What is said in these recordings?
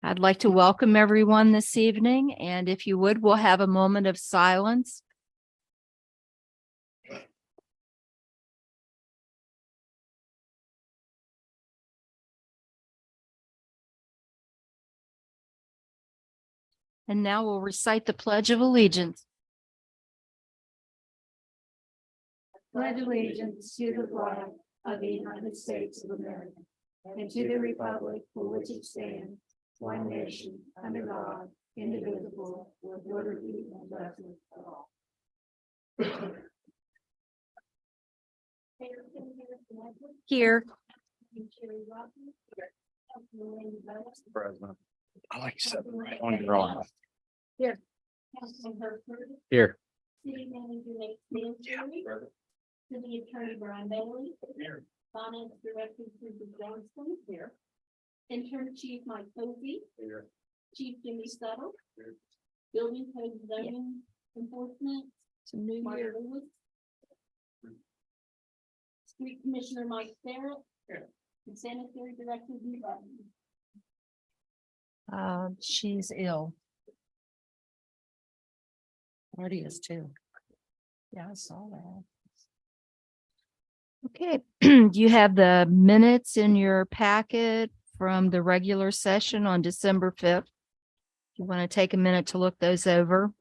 I'd like to welcome everyone this evening, and if you would, we'll have a moment of silence. And now we'll recite the Pledge of Allegiance. Pledge allegiance to the flag of the United States of America and to the republic for which it stands, one nation, under God, indivisible, with liberty and justice for all. Here. President. I like seven right on your arm. Here. Here. City Manager Nate Stansbury. City Attorney Brian Bailey. Here. Finance Director Susan Johnston. Here. Intern Chief Mike Posey. Here. Chief Jimmy Settle. Here. Building Code Zoning Enforcement. It's a new Mark year. Lewis. Street Commissioner Mike Barrett. Here. And Sanitary Director Dee Button. She's ill. Marty is too. Yeah, I saw that. Okay, you have the minutes in your packet from the regular session on December 5th. You want to take a minute to look those over?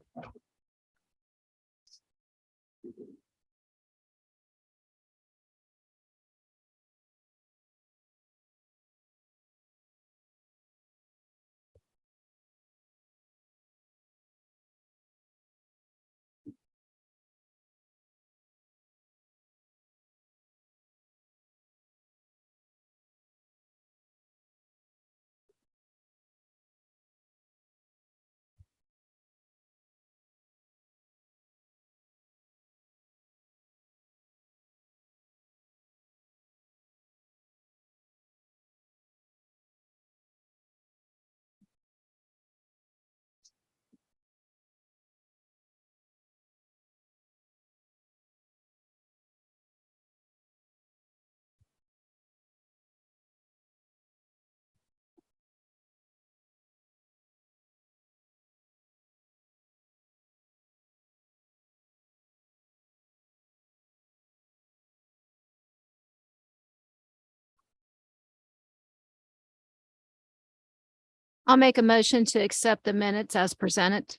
I'll make a motion to accept the minutes as presented.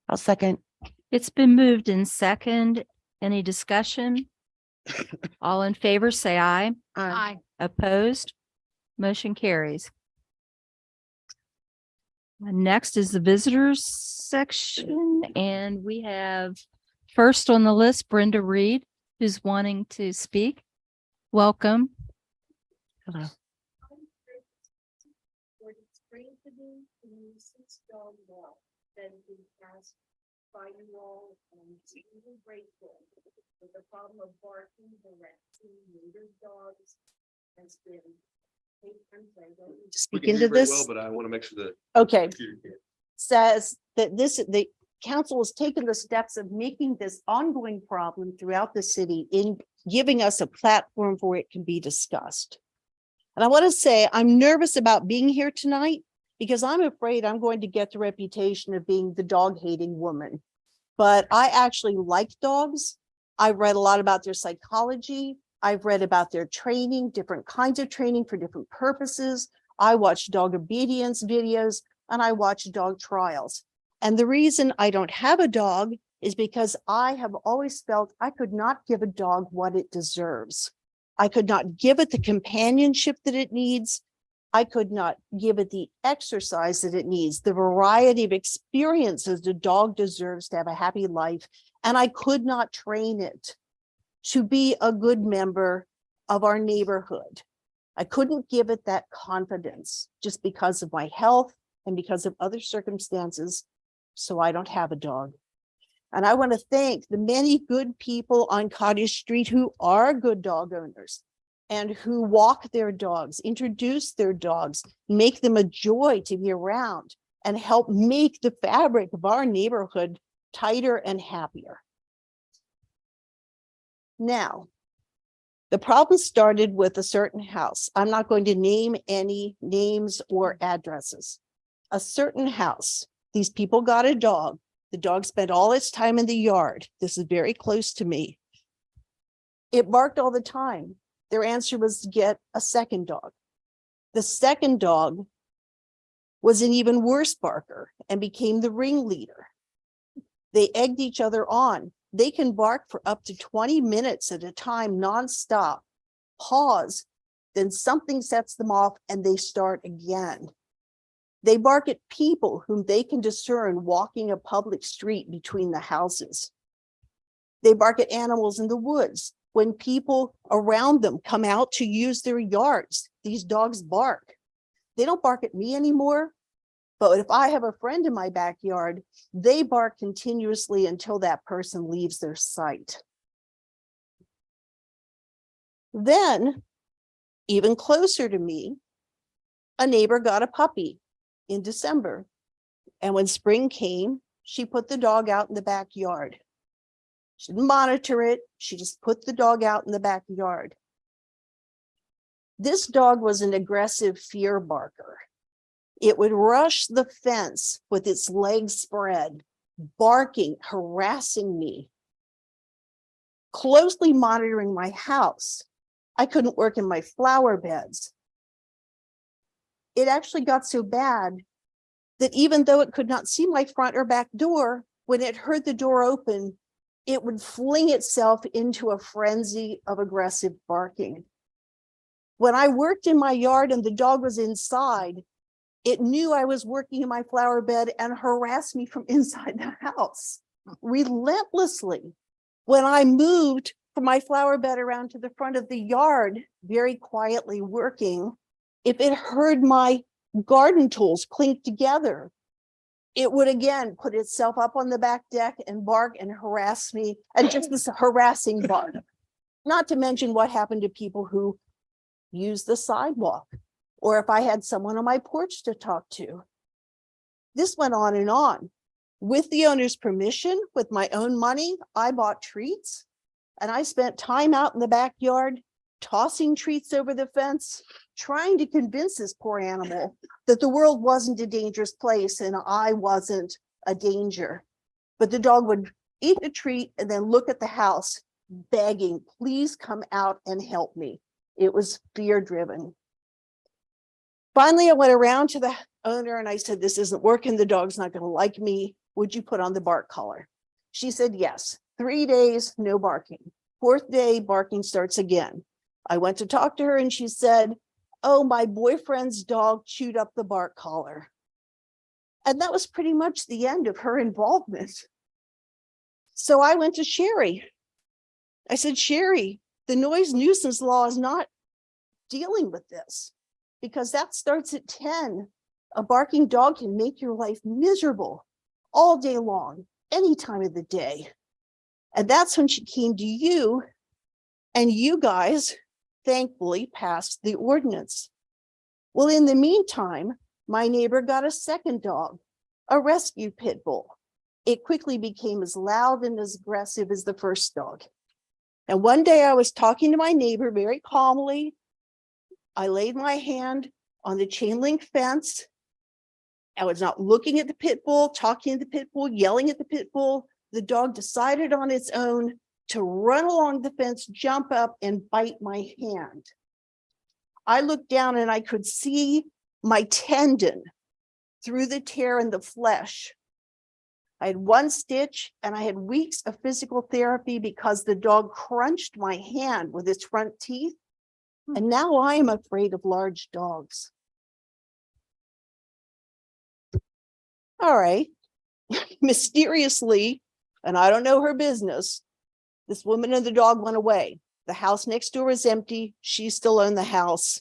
I'll second. It's been moved in second. Any discussion? All in favor, say aye. Aye. Opposed? Motion carries. Next is the visitors section, and we have first on the list, Brenda Reed, who's wanting to speak. Welcome. Hello. What it's great to do in 6-dog walk that we passed by you all, and it's really grateful for the problem of barking, the raccoon, neuter dogs has been. I'm sorry, don't you- Speak into this. But I want to make sure that. Okay. Says that the council has taken the steps of making this ongoing problem throughout the city in giving us a platform where it can be discussed. And I want to say I'm nervous about being here tonight because I'm afraid I'm going to get the reputation of being the dog hating woman. But I actually like dogs. I've read a lot about their psychology. I've read about their training, different kinds of training for different purposes. I watch dog obedience videos and I watch dog trials. And the reason I don't have a dog is because I have always felt I could not give a dog what it deserves. I could not give it the companionship that it needs. I could not give it the exercise that it needs, the variety of experiences the dog deserves to have a happy life. And I could not train it to be a good member of our neighborhood. I couldn't give it that confidence just because of my health and because of other circumstances. So I don't have a dog. And I want to thank the many good people on Cottage Street who are good dog owners and who walk their dogs, introduce their dogs, make them a joy to be around, and help make the fabric of our neighborhood tighter and happier. Now, The problem started with a certain house. I'm not going to name any names or addresses. A certain house. These people got a dog. The dog spent all its time in the yard. This is very close to me. It barked all the time. Their answer was to get a second dog. The second dog was an even worse barker and became the ringleader. They egged each other on. They can bark for up to 20 minutes at a time, nonstop, pause, then something sets them off and they start again. They bark at people whom they can discern walking a public street between the houses. They bark at animals in the woods. When people around them come out to use their yards, these dogs bark. They don't bark at me anymore, but if I have a friend in my backyard, they bark continuously until that person leaves their sight. Then, even closer to me, a neighbor got a puppy in December. And when spring came, she put the dog out in the backyard. She didn't monitor it. She just put the dog out in the backyard. This dog was an aggressive fear barker. It would rush the fence with its legs spread, barking, harassing me, closely monitoring my house. I couldn't work in my flower beds. It actually got so bad that even though it could not see my front or back door, when it heard the door open, it would fling itself into a frenzy of aggressive barking. When I worked in my yard and the dog was inside, it knew I was working in my flower bed and harassed me from inside the house relentlessly. When I moved from my flower bed around to the front of the yard, very quietly working, if it heard my garden tools clink together, it would again put itself up on the back deck and bark and harass me, and just this harassing bark. Not to mention what happened to people who use the sidewalk, or if I had someone on my porch to talk to. This went on and on. With the owner's permission, with my own money, I bought treats, and I spent time out in the backyard tossing treats over the fence, trying to convince this poor animal that the world wasn't a dangerous place and I wasn't a danger. But the dog would eat the treat and then look at the house, begging, please come out and help me. It was fear-driven. Finally, I went around to the owner and I said, this isn't working. The dog's not going to like me. Would you put on the bark collar? She said, yes. 3 days, no barking. 4th day, barking starts again. I went to talk to her and she said, oh, my boyfriend's dog chewed up the bark collar. And that was pretty much the end of her involvement. So I went to Sherry. I said, Sherry, the noise nuisance law is not dealing with this, because that starts at 10. A barking dog can make your life miserable all day long, any time of the day. And that's when she came to you, and you guys thankfully passed the ordinance. Well, in the meantime, my neighbor got a second dog, a rescue pit bull. It quickly became as loud and as aggressive as the first dog. And one day I was talking to my neighbor very calmly. I laid my hand on the chain link fence. I was not looking at the pit bull, talking to the pit bull, yelling at the pit bull. The dog decided on its own to run along the fence, jump up, and bite my hand. I looked down and I could see my tendon through the tear in the flesh. I had 1 stitch and I had weeks of physical therapy because the dog crunched my hand with its front teeth. And now I am afraid of large dogs. All right. Mysteriously, and I don't know her business, this woman and the dog went away. The house next door is empty. She still owned the house.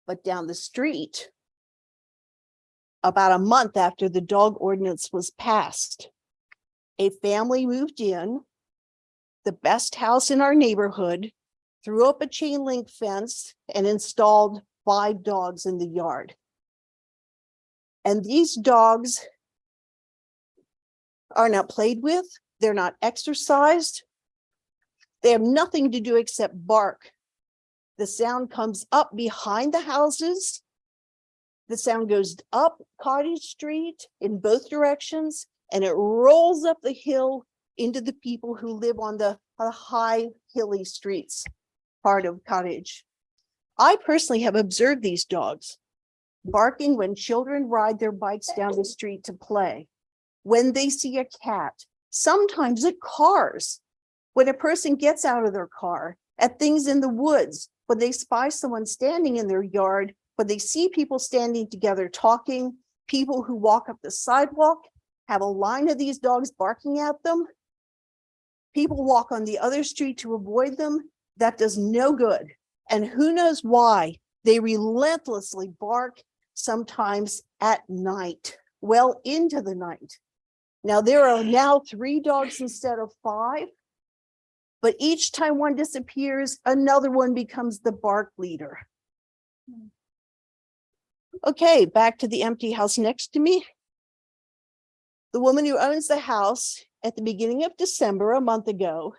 But down the street, about a month after the dog ordinance was passed, a family moved in, the best house in our neighborhood, threw up a chain link fence and installed 5 dogs in the yard. And these dogs are not played with. They're not exercised. They have nothing to do except bark. The sound comes up behind the houses. The sound goes up Cottage Street in both directions, and it rolls up the hill into the people who live on the high hilly streets part of Cottage. I personally have observed these dogs barking when children ride their bikes down the street to play, when they see a cat, sometimes at cars, when a person gets out of their car, at things in the woods, when they spy someone standing in their yard, when they see people standing together talking, people who walk up the sidewalk have a line of these dogs barking at them. People walk on the other street to avoid them. That does no good. And who knows why they relentlessly bark, sometimes at night, well into the night. Now, there are now 3 dogs instead of 5, but each time one disappears, another one becomes the bark leader. Okay, back to the empty house next to me. The woman who owns the house at the beginning of December, a month ago,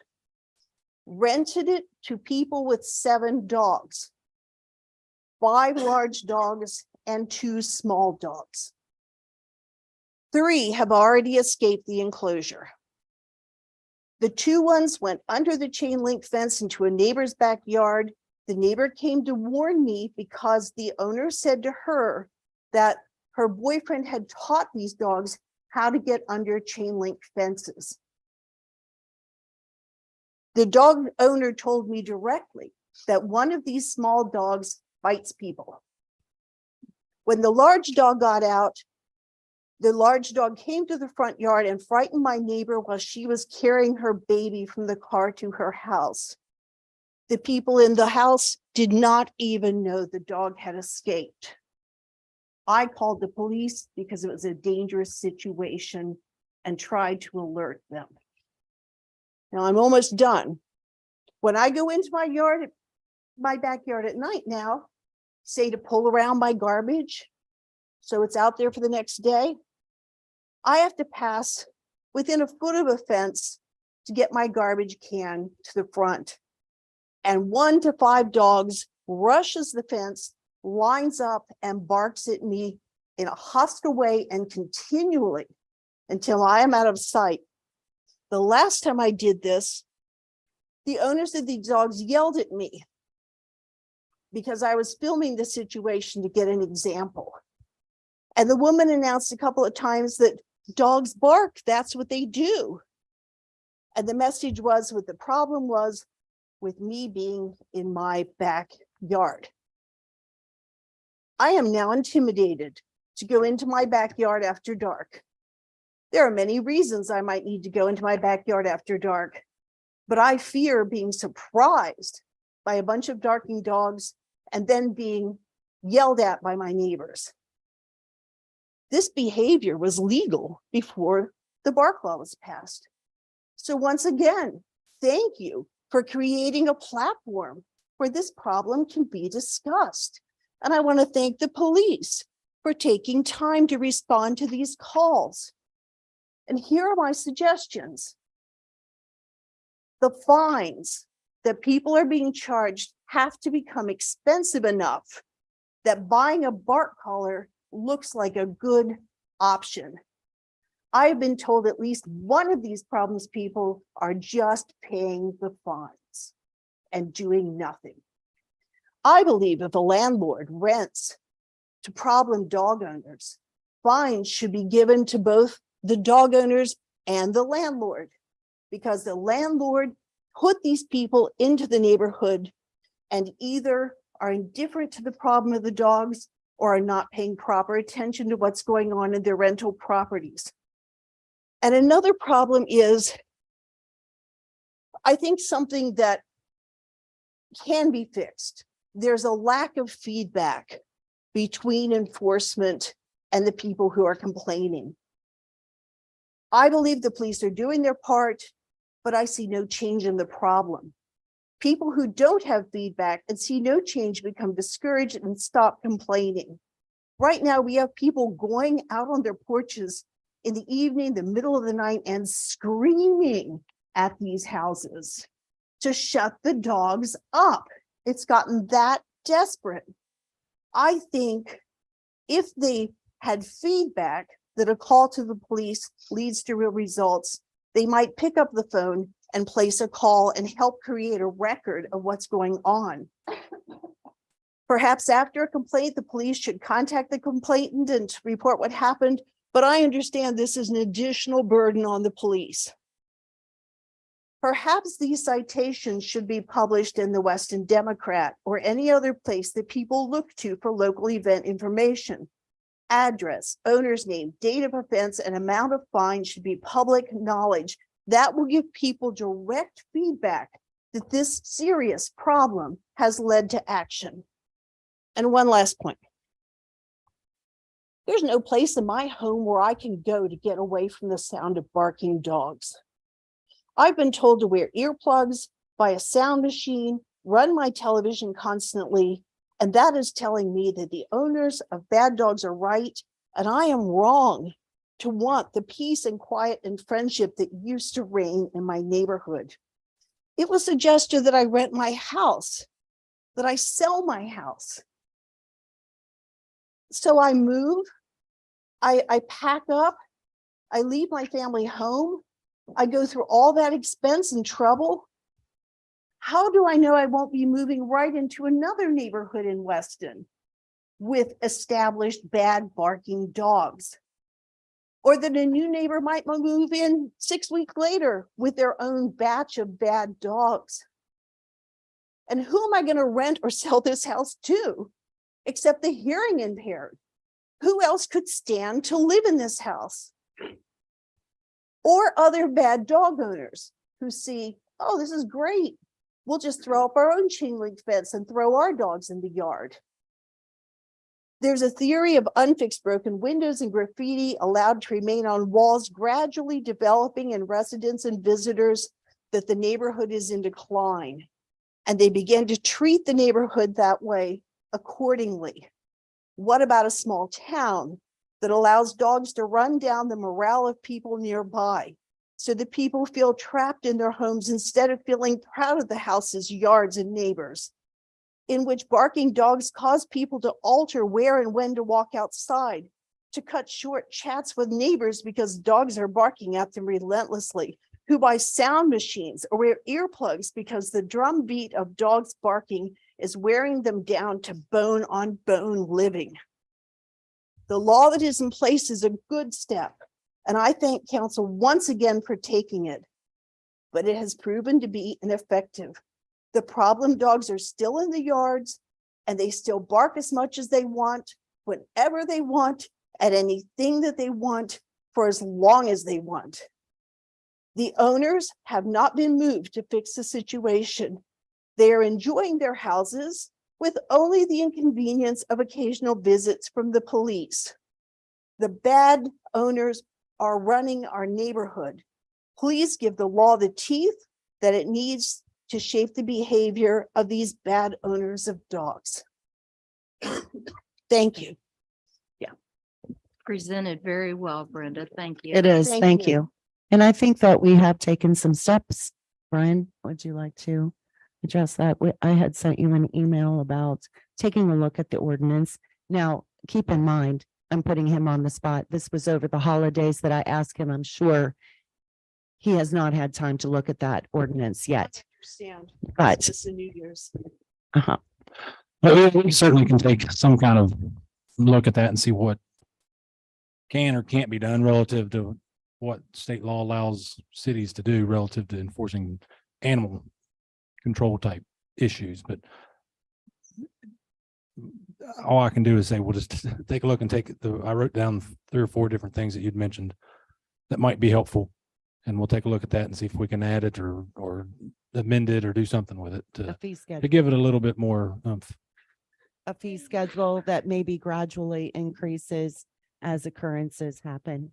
rented it to people with 7 dogs, 5 large dogs and 2 small dogs. 3 have already escaped the enclosure. The 2 ones went under the chain link fence into a neighbor's backyard. The neighbor came to warn me because the owner said to her that her boyfriend had taught these dogs how to get under chain link fences. The dog owner told me directly that one of these small dogs bites people. When the large dog got out, the large dog came to the front yard and frightened my neighbor while she was carrying her baby from the car to her house. The people in the house did not even know the dog had escaped. I called the police because it was a dangerous situation and tried to alert them. Now I'm almost done. When I go into my backyard at night now, say to pull around my garbage, so it's out there for the next day, I have to pass within a foot of a fence to get my garbage can to the front. And 1 to 5 dogs rushes the fence, lines up and barks at me in a hostile way and continually until I am out of sight. The last time I did this, the owners of these dogs yelled at me because I was filming the situation to get an example. And the woman announced a couple of times that dogs bark, that's what they do. And the message was, what the problem was with me being in my backyard. I am now intimidated to go into my backyard after dark. There are many reasons I might need to go into my backyard after dark, but I fear being surprised by a bunch of barking dogs and then being yelled at by my neighbors. This behavior was legal before the bark law was passed. So once again, thank you for creating a platform where this problem can be discussed. And I want to thank the police for taking time to respond to these calls. And here are my suggestions. The fines that people are being charged have to become expensive enough that buying a bark collar looks like a good option. I have been told at least one of these problems people are just paying the fines and doing nothing. I believe if a landlord rents to problem dog owners, fines should be given to both the dog owners and the landlord, because the landlord put these people into the neighborhood and either are indifferent to the problem of the dogs or are not paying proper attention to what's going on in their rental properties. And another problem is, I think something that can be fixed. There's a lack of feedback between enforcement and the people who are complaining. I believe the police are doing their part, but I see no change in the problem. People who don't have feedback and see no change become discouraged and stop complaining. Right now, we have people going out on their porches in the evening, the middle of the night, and screaming at these houses to shut the dogs up. It's gotten that desperate. I think if they had feedback that a call to the police leads to real results, they might pick up the phone and place a call and help create a record of what's going on. Perhaps after a complaint, the police should contact the complainant and report what happened, but I understand this is an additional burden on the police. Perhaps these citations should be published in the Weston Democrat or any other place that people look to for local event information. Address, owner's name, date of offense, and amount of fine should be public knowledge. That will give people direct feedback that this serious problem has led to action. And one last point. There's no place in my home where I can go to get away from the sound of barking dogs. I've been told to wear earplugs, buy a sound machine, run my television constantly, and that is telling me that the owners of bad dogs are right, and I am wrong to want the peace and quiet and friendship that used to reign in my neighborhood. It was suggested that I rent my house, that I sell my house. So I move, I pack up, I leave my family home, I go through all that expense and trouble. How do I know I won't be moving right into another neighborhood in Weston with established bad barking dogs? Or that a new neighbor might move in 6 weeks later with their own batch of bad dogs? And who am I going to rent or sell this house to, except the hearing impaired? Who else could stand to live in this house? Or other bad dog owners who see, oh, this is great. We'll just throw up our own chain link fence and throw our dogs in the yard. There's a theory of unfixed broken windows and graffiti allowed to remain on walls, gradually developing in residents and visitors that the neighborhood is in decline. And they begin to treat the neighborhood that way accordingly. What about a small town that allows dogs to run down the morale of people nearby, so that people feel trapped in their homes instead of feeling proud of the houses, yards, and neighbors, in which barking dogs cause people to alter where and when to walk outside, to cut short chats with neighbors because dogs are barking at them relentlessly, who buy sound machines or wear earplugs because the drumbeat of dogs barking is wearing them down to bone on bone living. The law that is in place is a good step, and I thank council once again for taking it, but it has proven to be ineffective. The problem dogs are still in the yards, and they still bark as much as they want, whenever they want, at anything that they want, for as long as they want. The owners have not been moved to fix the situation. They are enjoying their houses with only the inconvenience of occasional visits from the police. The bad owners are running our neighborhood. Please give the law the teeth that it needs to shape the behavior of these bad owners of dogs. Thank you. Presented very well, Brenda. Thank you. It is, Thank thank you. you. And I think that we have taken some steps. Brian, would you like to address that? I had sent you an email about taking a look at the ordinance. Now, keep in mind, I'm putting him on the spot. This was over the holidays that I asked him. I'm sure he has not had time to look at that ordinance yet, Understand. but Christmas and New Year's. uh-huh. But we certainly can take some kind of look at that and see what can or can't be done relative to what state law allows cities to do relative to enforcing animal control type issues. But all I can do is say, we'll just take a look and I wrote down 3 or 4 different things that you'd mentioned that might be helpful. And we'll take a look at that and see if we can add it or amend it or do something with it A to fee schedule, give it a little bit more a fee schedule that maybe gradually increases as occurrences happen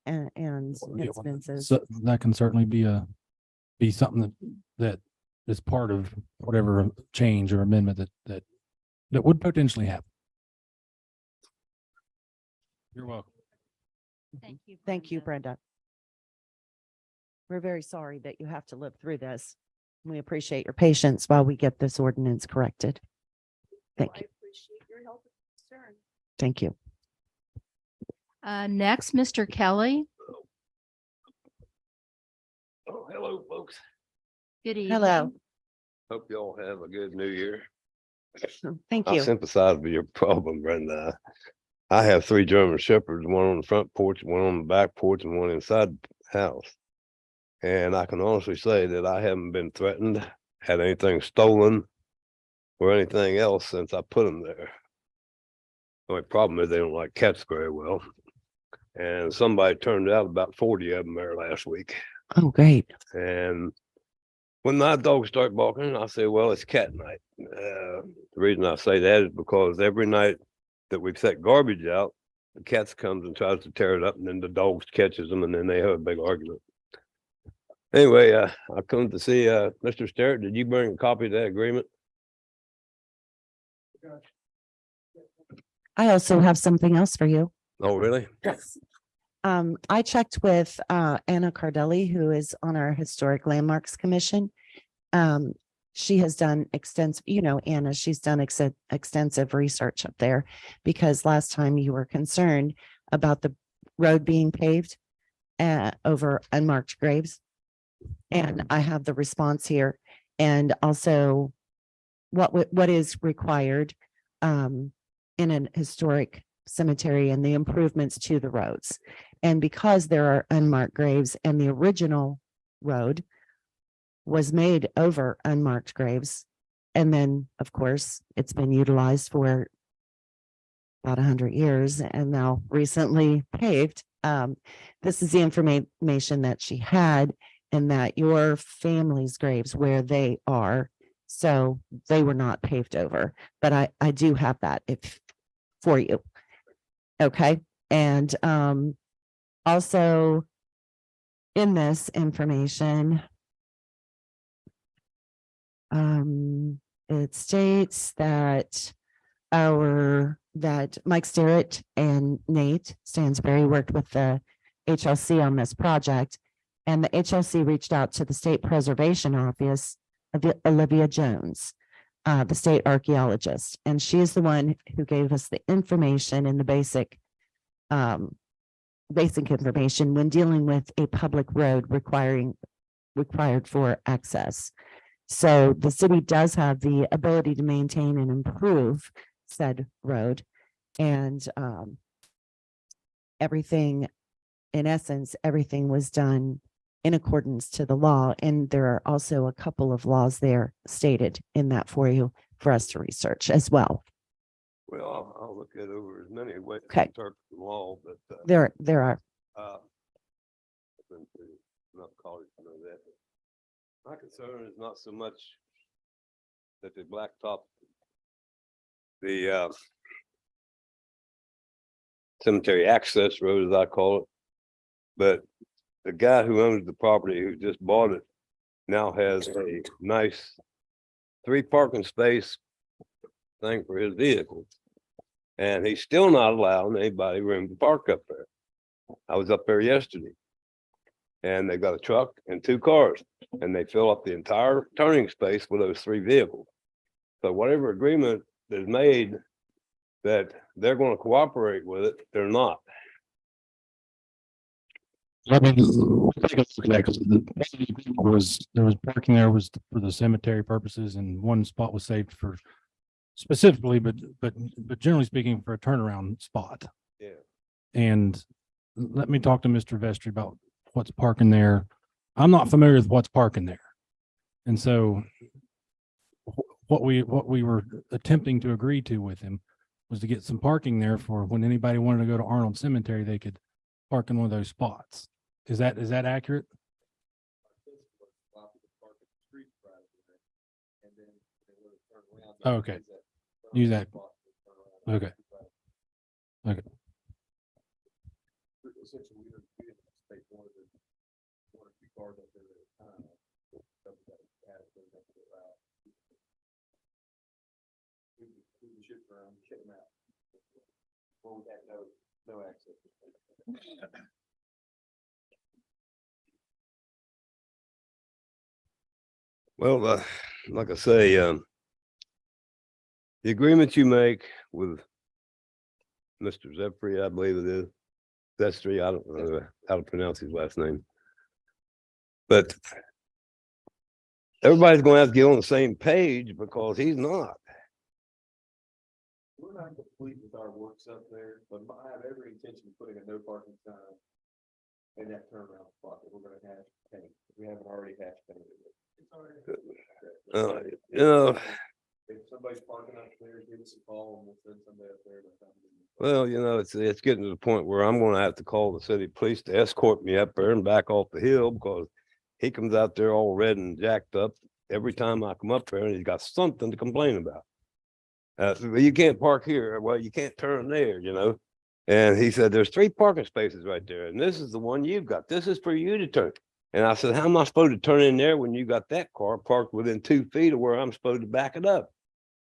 and instances. So that can certainly be something that is part of whatever change or amendment that would potentially happen. You're welcome. Thank you. Thank you, Brenda. We're very sorry that you have to live through this. We appreciate your patience while we get this ordinance corrected. Thank I you. appreciate your help and concern. Thank you. Next, Mr. Kelly. Oh, hello, folks. Good evening. Hello. Hope you all have a good new year. Thank I you. sympathize with your problem, Brenda. I have 3 German shepherds, one on the front porch, one on the back porch, and one inside the house. And I can honestly say that I haven't been threatened, had anything stolen, or anything else since I put them there. The only problem is they don't like cats very well. And somebody turned out about 40 of them there last week. Oh, great. And when my dogs start barking, I say, well, it's cat night. The reason I say that is because every night that we've set garbage out, the cats comes and tries to tear it up, and then the dogs catches them, and then they have a big argument. Anyway, I come to see Mr. Sterrett. Did you bring a copy of that agreement? I also have something else for you. Oh, really? I checked with Anna Cardelli, who is on our Historic Landmarks Commission. She has done extensive, Anna, she's done extensive research up there because last time you were concerned about the road being paved over unmarked graves. And I have the response here and also what is required in an historic cemetery and the improvements to the roads. And because there are unmarked graves and the original road was made over unmarked graves, and then, of course, it's been utilized for about 100 years and now recently paved. This is the information that she had, and that your family's graves where they are, so they were not paved over. But I do have that for you. Okay. And also in this information, it states that that Mike Sterrett and Nate Stansberry worked with the HLC on this project, and the HLC reached out to the State Preservation Office of Olivia Jones, the state archaeologist, and she is the one who gave us the information and the basic information when dealing with a public road required for access. So the city does have the ability to maintain and improve said road, and everything, in essence, everything was done in accordance to the law. And there are also a couple of laws there stated in that for you, for us to research as well. Well, I'll look it over as many ways to Okay. interpret the law, but There are. I've been to enough college to know that. My concern is not so much that they blacktop the cemetery access road, as I call it, but the guy who owns the property, who just bought it, now has a nice 3 parking space thing for his vehicle. And he's still not allowing anybody room to park up there. I was up there yesterday. And they got a truck and 2 cars, and they fill up the entire turning space with those 3 vehicles. So whatever agreement is made that they're going to cooperate with it, they're not. I mean, take a look at that, 'cause there was parking there was for the cemetery purposes, and one spot was saved for specifically, but generally speaking, for a turnaround spot. Yeah. And let me talk to Mr. Vestry about what's parking there. I'm not familiar with what's parking there. And so what we were attempting to agree to with him was to get some parking there for when anybody wanted to go to Arnold Cemetery, they could park in one of those spots. Is that accurate? Okay. Use that. Okay. Okay. Well, like I say, the agreement you make with Mr. Zephyr, I believe it is, Zestri, I don't know how to pronounce his last name. But everybody's going to have to get on the same page because he's not. We're not complete with our works up there, but I have every intention of putting a no parking sign in that turnaround spot that we're gonna hash paint. We haven't already hash painted it. You know, If somebody's parking up there, give us a call and we'll send somebody up there. well, you know, it's getting to the point where I'm going to have to call the city police to escort me up there and back off the hill because he comes out there all red and jacked up every time I come up there and he's got something to complain about. Well, you can't park here. Well, you can't turn there, you know. And he said, there's 3 parking spaces right there. And this is the one you've got. This is for you to turn. And I said, how am I supposed to turn in there when you got that car parked within 2 feet of where I'm supposed to back it up?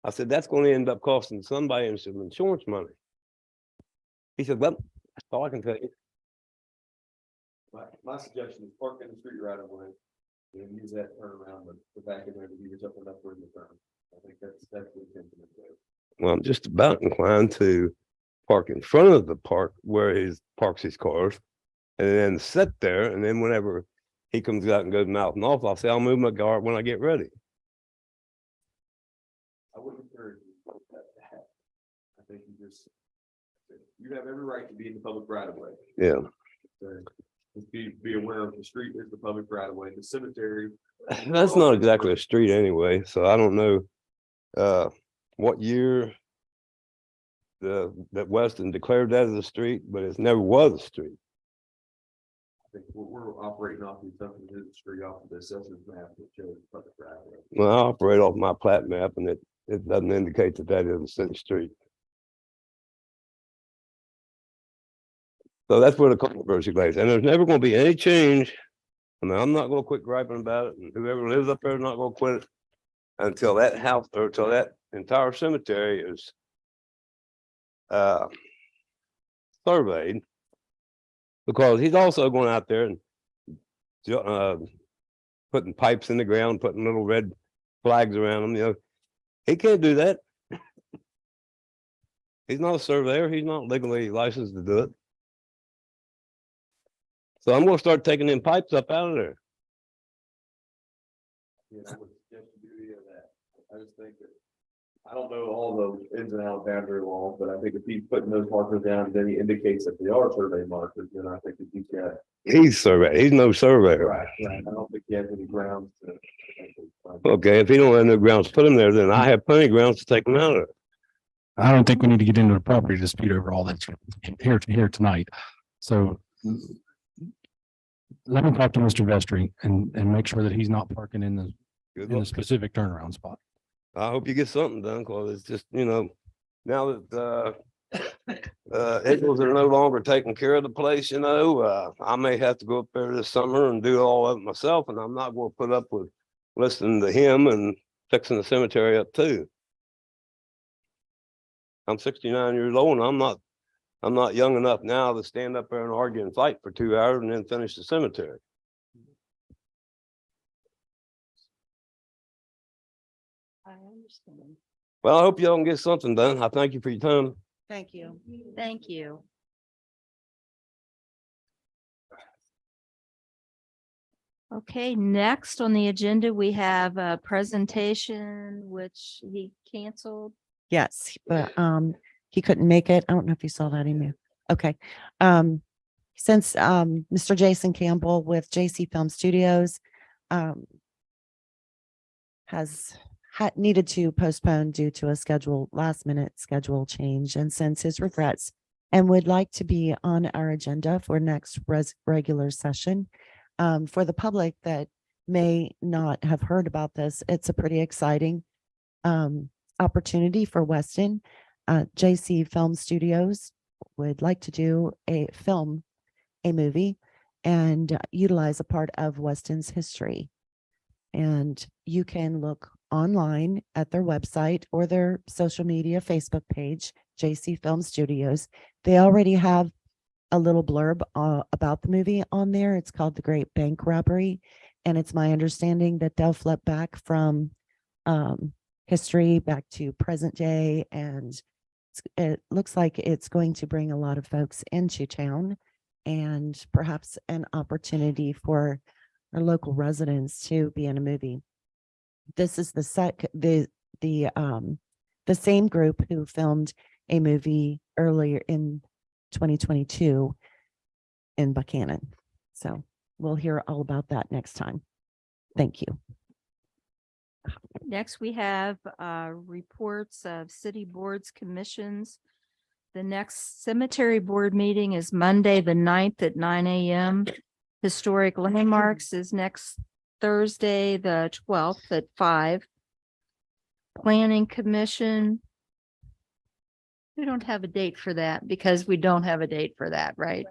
I said, that's going to end up costing somebody some insurance money. He said, well, that's all I can tell you. My suggestion is park in the street right away and use that turnaround, but the back in there to give yourself enough room to turn. I think that's the intention of it. Well, I'm just about inclined to park in front of the park where he parks his cars and then sit there. And then whenever he comes out and goes mouthing off, I'll say, I'll move my car when I get ready. I wouldn't encourage you to that. I think you have every right to be in the public right of way. Yeah. So just be aware of the street is the public right of way, the cemetery. That's not exactly a street anyway. So I don't know what year that Weston declared that as a street, but it never was a street. I think we're operating off the something to the street off of the assessor's map that shows public right of way. Well, I operate off my plat map and it doesn't indicate that that is a city street. So that's where the controversy lays. And there's never going to be any change. I mean, I'm not going to quit griping about it, and whoever lives up there is not going to quit it until that house or until that entire cemetery is surveyed. Because he's also going out there and putting pipes in the ground, putting little red flags around them. You know, he can't do that. He's not a surveyor. He's not legally licensed to do it. So I'm going to start taking them pipes up out of there. Yeah, I would suggest you do any of that. I just think that, I don't know all the ins and outs boundary laws, but I think if he's putting those markers down, then he indicates that they are survey markers, then I think that he's got. He's surveyor. He's no surveyor. Right. I don't think he has any grounds to. Okay, if he don't have no grounds to put them there, then I have plenty of grounds to take them out of there. I don't think we need to get into a property dispute over all that here tonight. So let me talk to Mr. Vestry and make sure that he's not parking in Good the luck. specific turnaround spot. I hope you get something done, because it's just, you know, now that Eagles are no longer taking care of the place, you know, I may have to go up there this summer and do all of it myself, and I'm not going to put up with listening to him and fixing the cemetery up too. I'm 69 years old and I'm not young enough now to stand up there and argue and fight for 2 hours and then finish the cemetery. I understand. Well, I hope y'all can get something done. I thank you for your time. Thank you. Thank you. Okay, next on the agenda, we have a presentation which he canceled. Yes, but he couldn't make it. I don't know if you saw that email. Okay. Since Mr. Jason Campbell with JC Film Studios has needed to postpone due to a last minute schedule change and sends his regrets and would like to be on our agenda for next regular session. For the public that may not have heard about this, it's a pretty exciting opportunity for Weston. JC Film Studios would like to do a movie and utilize a part of Weston's history. And you can look online at their website or their social media Facebook page, JC Film Studios. They already have a little blurb about the movie on there. It's called The Great Bank Robbery. And it's my understanding that they'll flip back from history back to present day. And it looks like it's going to bring a lot of folks into town and perhaps an opportunity for our local residents to be in a movie. This is the same group who filmed a movie earlier in 2022 in Buchanan. So we'll hear all about that next time. Thank you. Next, we have reports of city boards, commissions. The next cemetery board meeting is Monday, the 9th at 9 a.m. Historic landmarks is next Thursday, the 12th at 5. Planning Commission. We don't have a date for that because we don't have a date for that, right?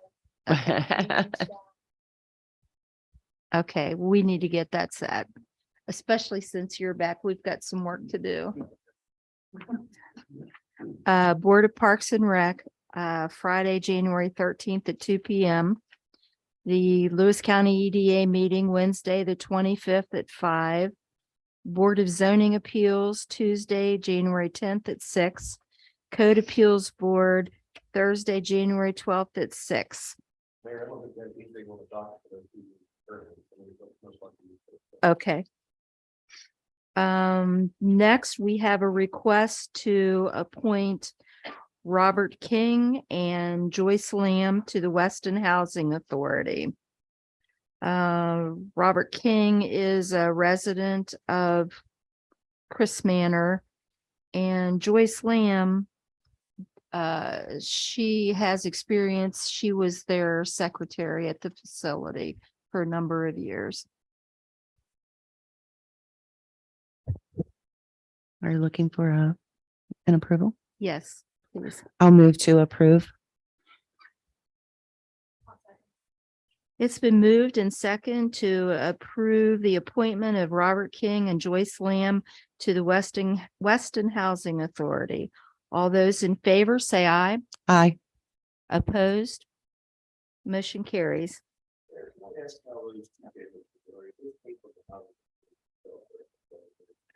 Okay, we need to get that set, especially since you're back. We've got some work to do. Board of Parks and Rec, Friday, January 13th at 2 p.m. The Lewis County EDA meeting Wednesday, the 25th at 5. Board of Zoning Appeals, Tuesday, January 10th at 6. Code Appeals Board, Thursday, January 12th at 6. Mayor, I don't think there's anything on the docket for those two currently, so we don't most likely- Okay. Next, we have a request to appoint Robert King and Joyce Lamb to the Weston Housing Authority. Robert King is a resident of Chris Manor, and Joyce Lamb, she has experience. She was their secretary at the facility for a number of years. Are you looking for an approval? Yes, please. I'll move to approve. It's been moved and second to approve the appointment of Robert King and Joyce Lamb to the Weston Housing Authority. All those in favor, say aye. Aye. Opposed? Motion carries. Mayor, can I ask how those two cases are, if those people have-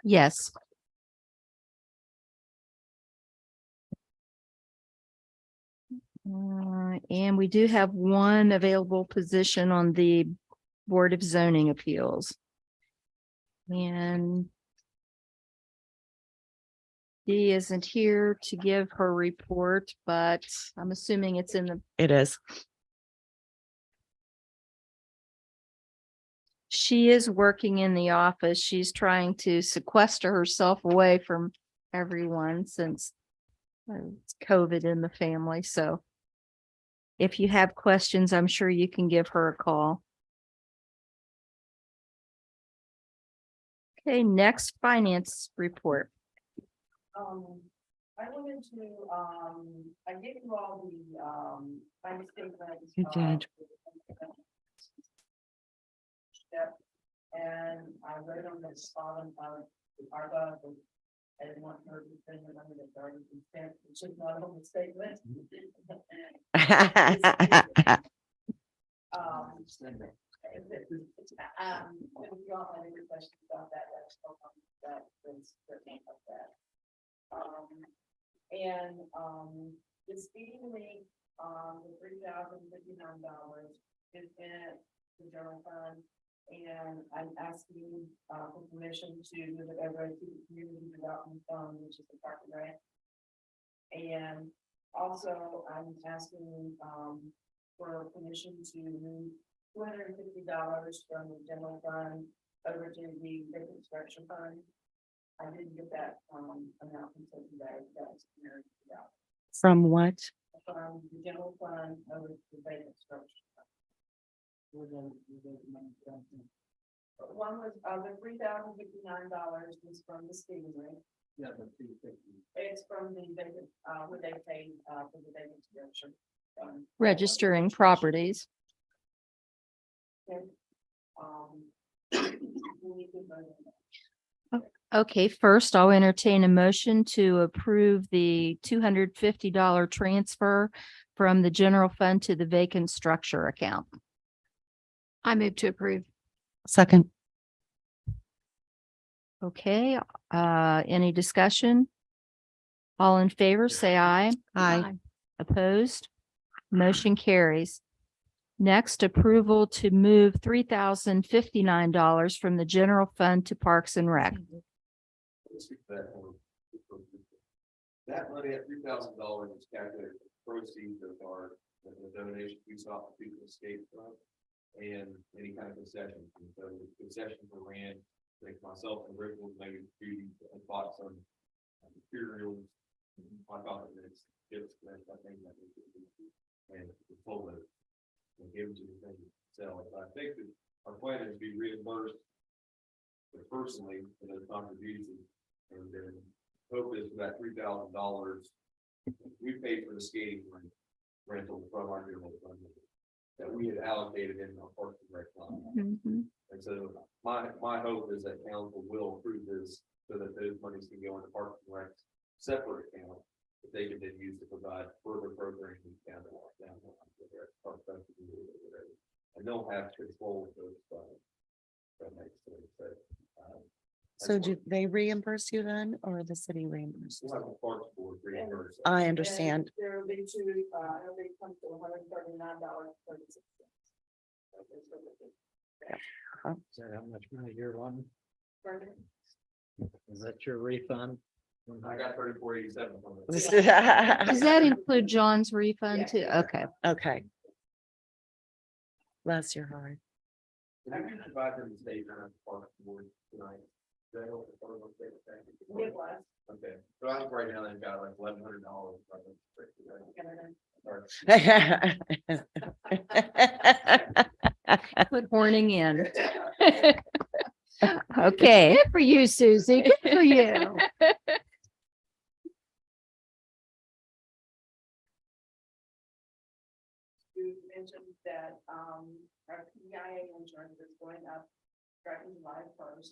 Yes. And we do have one available position on the Board of Zoning Appeals. And Dee isn't here to give her report, but I'm assuming it's in the, It is. she is working in the office. She's trying to sequester herself away from everyone since it's COVID in the family. So if you have questions, I'm sure you can give her a call. Okay, next finance report. I wanted to, I gave you all the, finance statements. You did. Yep, and I wrote on the bottom of the ARPA, but I didn't want her to send it under the garden consent, which is not on the statement. If you all have any questions about that, that's certainly about that. The speeding link, the $3,059 is in the general fund. And I'm asking, for permission to move it over to the community development fund, which is the park and rec. And also I'm asking, for permission to move $250 from the general fund over to the vacant structure fund. I didn't get that, amount until today. That's From what? from the general fund over to the vacant structure. One was, the $3,059 was from the speeding rate. Yeah, the 250. It's from the vacant, what they paid, for the vacant structure. Registering properties. Okay. We need to vote on that. Okay, first I'll entertain a motion to approve the $250 transfer from the general fund to the vacant structure account. I move to approve. Second. Okay, any discussion? All in favor, say aye. Aye. Opposed? Motion carries. Next, approval to move $3,059 from the general fund to Parks and Rec. Let's speak to that one. That money at $3,000 is calculated for proceeds of our, the donation we saw to people escape from. And any kind of concessions, and so the concessions were ran, like myself and Rick was maybe duty and bought some materials. I thought that it's just, I think that we could do, and we pull it and give it to the thing to sell it. But I think that our plan is to be reimbursed personally for those contributions, and then hope is for that $3,000 we paid for the skating rental from our general fund that we had allocated in our Parks and Rec fund. Mhm. And so my hope is that council will approve this so that those monies can go into Parks and Rec separate account that they can then use to provide further programming down the line. And they'll have control of those funds. That makes sense. So do they reimburse you then, or the city reimburses? We'll have a Parks Board reimburse. I understand. There will be two, everybody comes to $139.36. Is that how much money you're wanting? Is that your refund? I got 3487 from it. Does that include John's refund too? Okay. Okay. Bless your heart. Have you provided them the statement on Parks Board tonight? Did I help the Parks Board statement? It was. Okay, so I think right now they've got like $1,100. Quit horning in. Okay. Good for you, Susie. Good for you. You mentioned that, our PIA insurance is going up starting July 1st.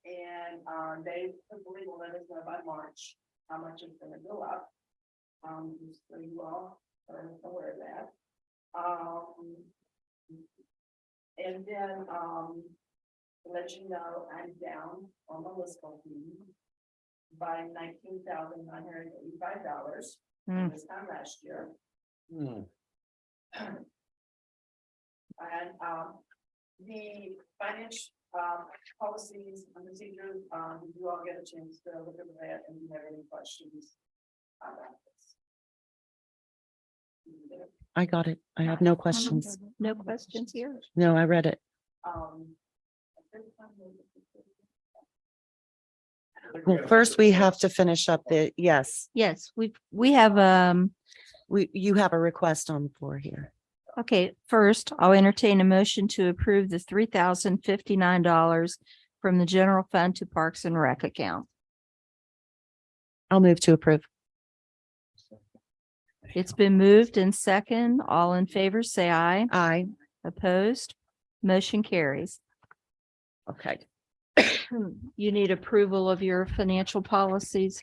And, they hopefully will let us know by March how much it's gonna go up. Just so you all are aware of that. And then, to let you know, I'm down on the list by $19,985 Hmm. this time last year. Hmm. And, the finance, policies and procedures, did you all get a chance to look at that and do you have any questions about this? I got it. I have no questions. No questions here. No, I read it. Well, first we have to finish up yes, Yes, we have, you have a request on the floor here. okay, first, I'll entertain a motion to approve the $3,059 from the general fund to Parks and Rec account. I'll move to approve. It's been moved and second. All in favor, say aye. Aye. Opposed? Motion carries. Okay. You need approval of your financial policies.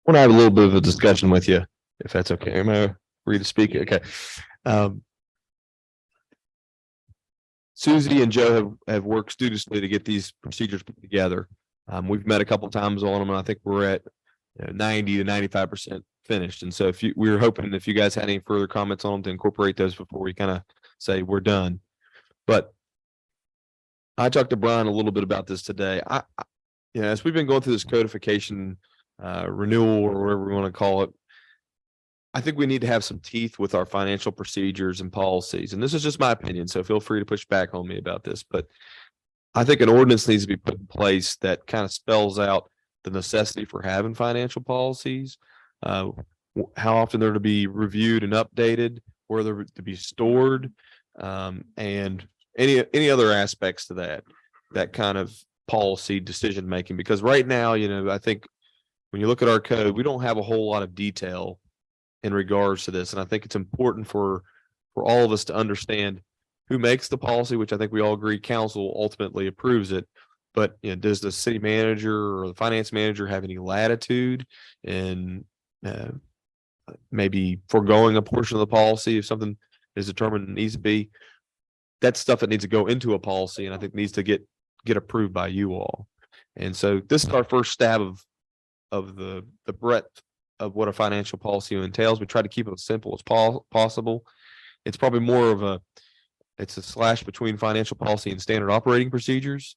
Want to have a little bit of a discussion with you, if that's okay. Am I free to speak? Okay. Susie and Joe have worked studiously to get these procedures put together. We've met a couple times on them, and I think we're at 90 to 95% finished. And so we were hoping if you guys had any further comments on them to incorporate those before we kind of say we're done. But I talked to Brian a little bit about this today. As we've been going through this codification renewal or whatever we want to call it, I think we need to have some teeth with our financial procedures and policies. And this is just my opinion, so feel free to push back on me about this. But I think an ordinance needs to be put in place that kind of spells out the necessity for having financial policies, how often they're to be reviewed and updated, where they're to be stored, and any other aspects to that kind of policy decision making. Because right now, I think when you look at our code, we don't have a whole lot of detail in regards to this. And I think it's important for all of us to understand who makes the policy, which I think we all agree council ultimately approves it. But does the city manager or the finance manager have any latitude in maybe foregoing a portion of the policy if something is determined it needs to be. That's stuff that needs to go into a policy and I think needs to get approved by you all. And so this is our first stab of the breadth of what a financial policy entails. We try to keep it as simple as possible. It's probably more of it's a slash between financial policy and standard operating procedures.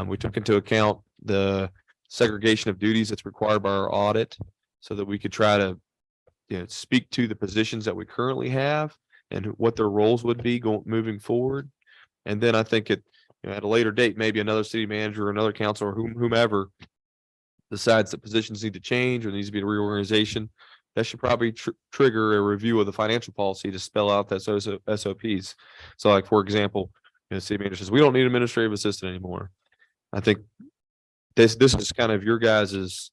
We took into account the segregation of duties that's required by our audit so that we could try to speak to the positions that we currently have and what their roles would be moving forward. And then I think at a later date, maybe another city manager or another council or whomever decides that positions need to change or needs to be a reorganization, that should probably trigger a review of the financial policy to spell out that SOPs. So like, for example, city manager says, we don't need an administrative assistant anymore. I think this is kind of your guys's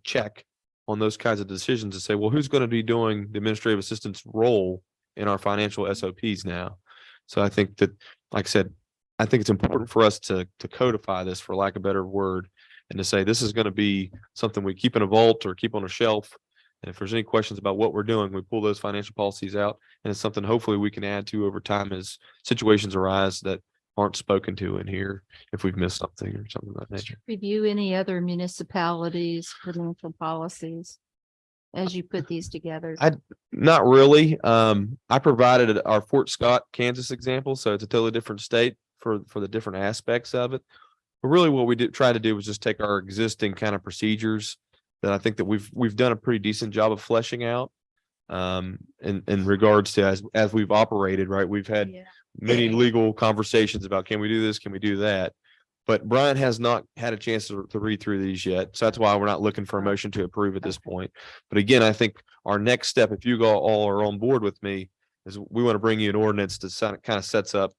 check on those kinds of decisions to say, well, who's going to be doing the administrative assistant's role in our financial SOPs now? So I think that, like I said, I think it's important for us to codify this, for lack of a better word, and to say this is going to be something we keep in a vault or keep on a shelf. And if there's any questions about what we're doing, we pull those financial policies out, and it's something hopefully we can add to over time as situations arise that aren't spoken to in here if we've missed something or something of that nature. Review any other municipalities' financial policies as you put these together. Not really. I provided our Fort Scott, Kansas example, so it's a totally different state for the different aspects of it. But really what we try to do was just take our existing kind of procedures that I think that we've done a pretty decent job of fleshing out in regards to as we've operated, right? We've had many legal conversations about, can we do this? Can we do that? But Brian has not had a chance to read through these yet. So that's why we're not looking for a motion to approve at this point. But again, I think our next step, if you all are on board with me, is we want to bring you an ordinance that kind of sets up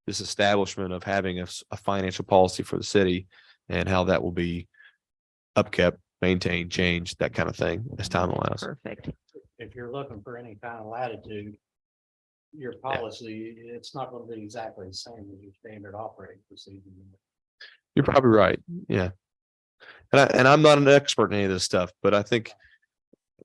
this establishment of having a financial policy for the city and how that will be upkept, maintained, changed, that kind of thing as time allows. Perfect. If you're looking for any kind of latitude, your policy, it's not going to be exactly the same as your standard operating procedure. You're probably right. Yeah. And I'm not an expert in any of this stuff, but I think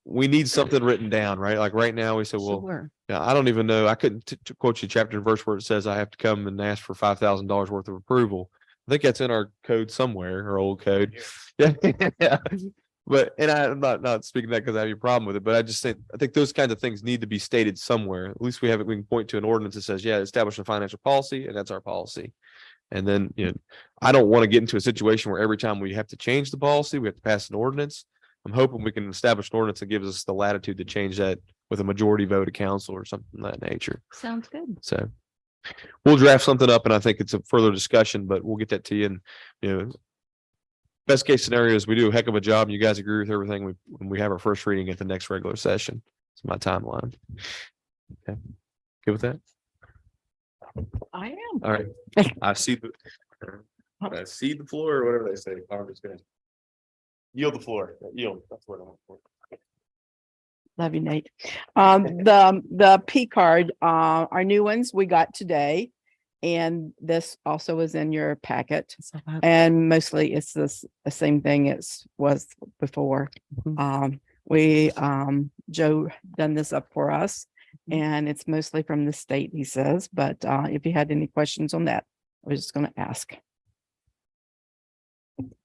we need something written down, right? Like right now we say, well, Sure. yeah, I don't even know. I couldn't quote you chapter and verse where it says I have to come and ask for $5,000 worth of approval. I think that's in our code somewhere, our old code. Yeah. Yeah. But, and I'm not speaking that because I have a problem with it, but I think those kinds of things need to be stated somewhere. At least we can point to an ordinance that says, yeah, establish a financial policy, and that's our policy. And then, I don't want to get into a situation where every time we have to change the policy, we have to pass an ordinance. I'm hoping we can establish an ordinance that gives us the latitude to change that with a majority vote of council or something of that nature. Sounds good. So we'll draft something up, and I think it's a further discussion, but we'll get that to you. And, best case scenario is we do a heck of a job and you guys agree with everything when we have our first reading at the next regular session. It's my timeline. Okay. Good with that? I am. All right. I see the floor, or whatever they say. I'm just gonna yield the floor. Yield. That's what I want for. Love you, Nate. The P card, our new ones we got today. And this also is in your packet. And mostly it's the same thing as was before. Joe done this up for us, and it's mostly from the state, he says, but if you had any questions on that, I was just going to ask.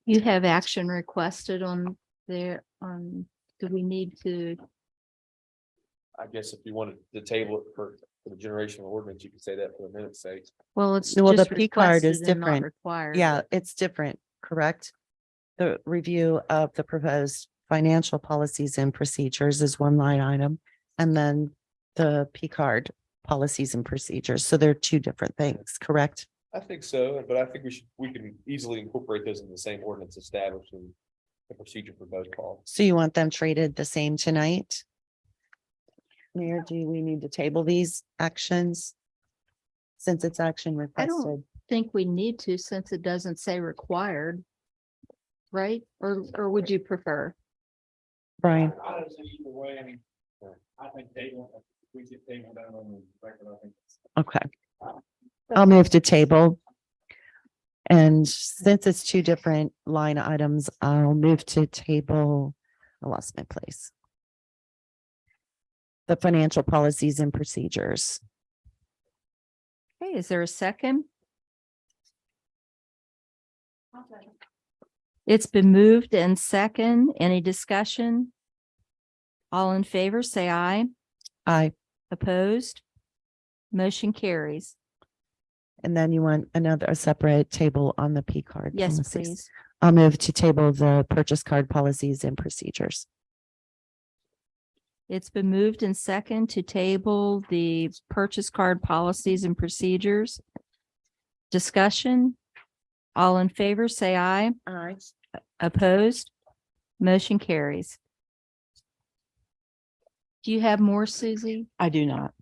You have action requested on there. Do we need to? I guess if you wanted to table it for the generational ordinance, you could say that for a minute's sake. Well, it's Well, the just P card is requested and not different. required. Yeah, it's different, correct? The review of the proposed financial policies and procedures is one line item. And then the P card policies and procedures. So they're two different things, correct? I think so, but I think we can easily incorporate those in the same ordinance establishing the procedure for both calls. So you want them treated the same tonight? Mayor, do we need to table these actions? Since it's action I don't requested. think we need to, since it doesn't say required. Right? Or would you prefer? Brian, I don't see either way. I mean, I think we get table down on the record. I think. okay. I'll move to table. And since it's two different line items, I'll move to table. I lost my place. the financial policies and procedures. Okay, is there a second? It's been moved and second. Any discussion? All in favor, say aye. Aye. Opposed? Motion carries. And then you want a separate table on the P card. Yes, policies. please. I'll move to table the purchase card policies and procedures. It's been moved and second to table the purchase card policies and procedures. Discussion? All in favor, say aye. Aye. Opposed? Motion carries. Do you have more, Susie? I do not.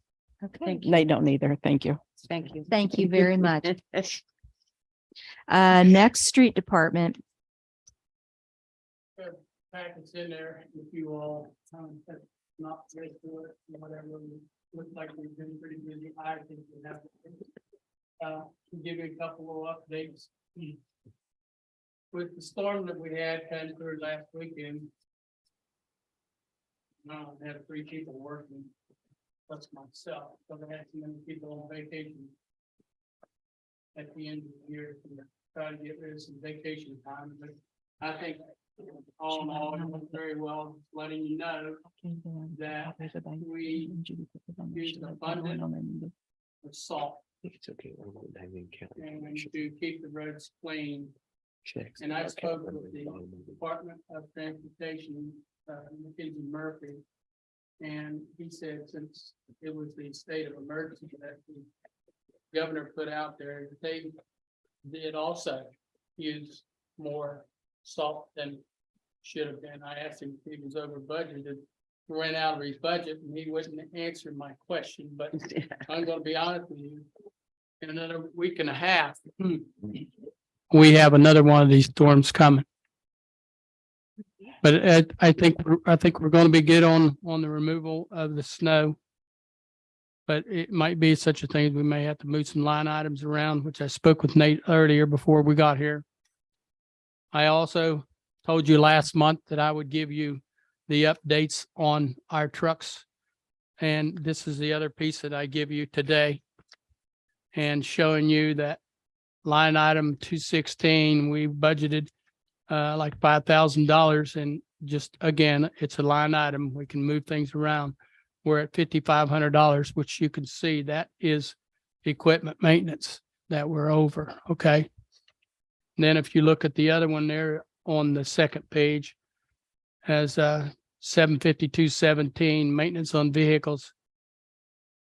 Okay, They don't either. Thank you. Thank you. thank you very much. Next, street department. Packets in there, if you all, have not read through it, or whatever, looks like we've been pretty busy. I think we have. To give you a couple of updates. With the storm that we had kind of through last weekend. I had 3 people working, plus myself, so I had too many people on vacation. At the end of the year, to try to get rid of some vacation time, but I think all in all, it went very well, letting you know that we used abundant of salt It's okay. and to keep the roads clean. And I spoke with the Department of Transportation, Mackenzie Murphy. And he said, since it was the state of emergency that the governor put out there, they did also use more salt than should have been. I asked him if he was over budgeted, ran out of his budget, and he wouldn't answer my question, but I'm gonna be honest with you. In another week and a half, we have another one of these storms coming. But I think we're going to be good on the removal of the snow. But it might be such a thing, we may have to move some line items around, which I spoke with Nate earlier before we got here. I also told you last month that I would give you the updates on our trucks. And this is the other piece that I give you today. And showing you that line item 216, we budgeted like $5,000, and just again, it's a line item. We can move things around. We're at $5,500, which you can see that is equipment maintenance that we're over. Okay. And then if you look at the other one there on the second page, as 75217 maintenance on vehicles,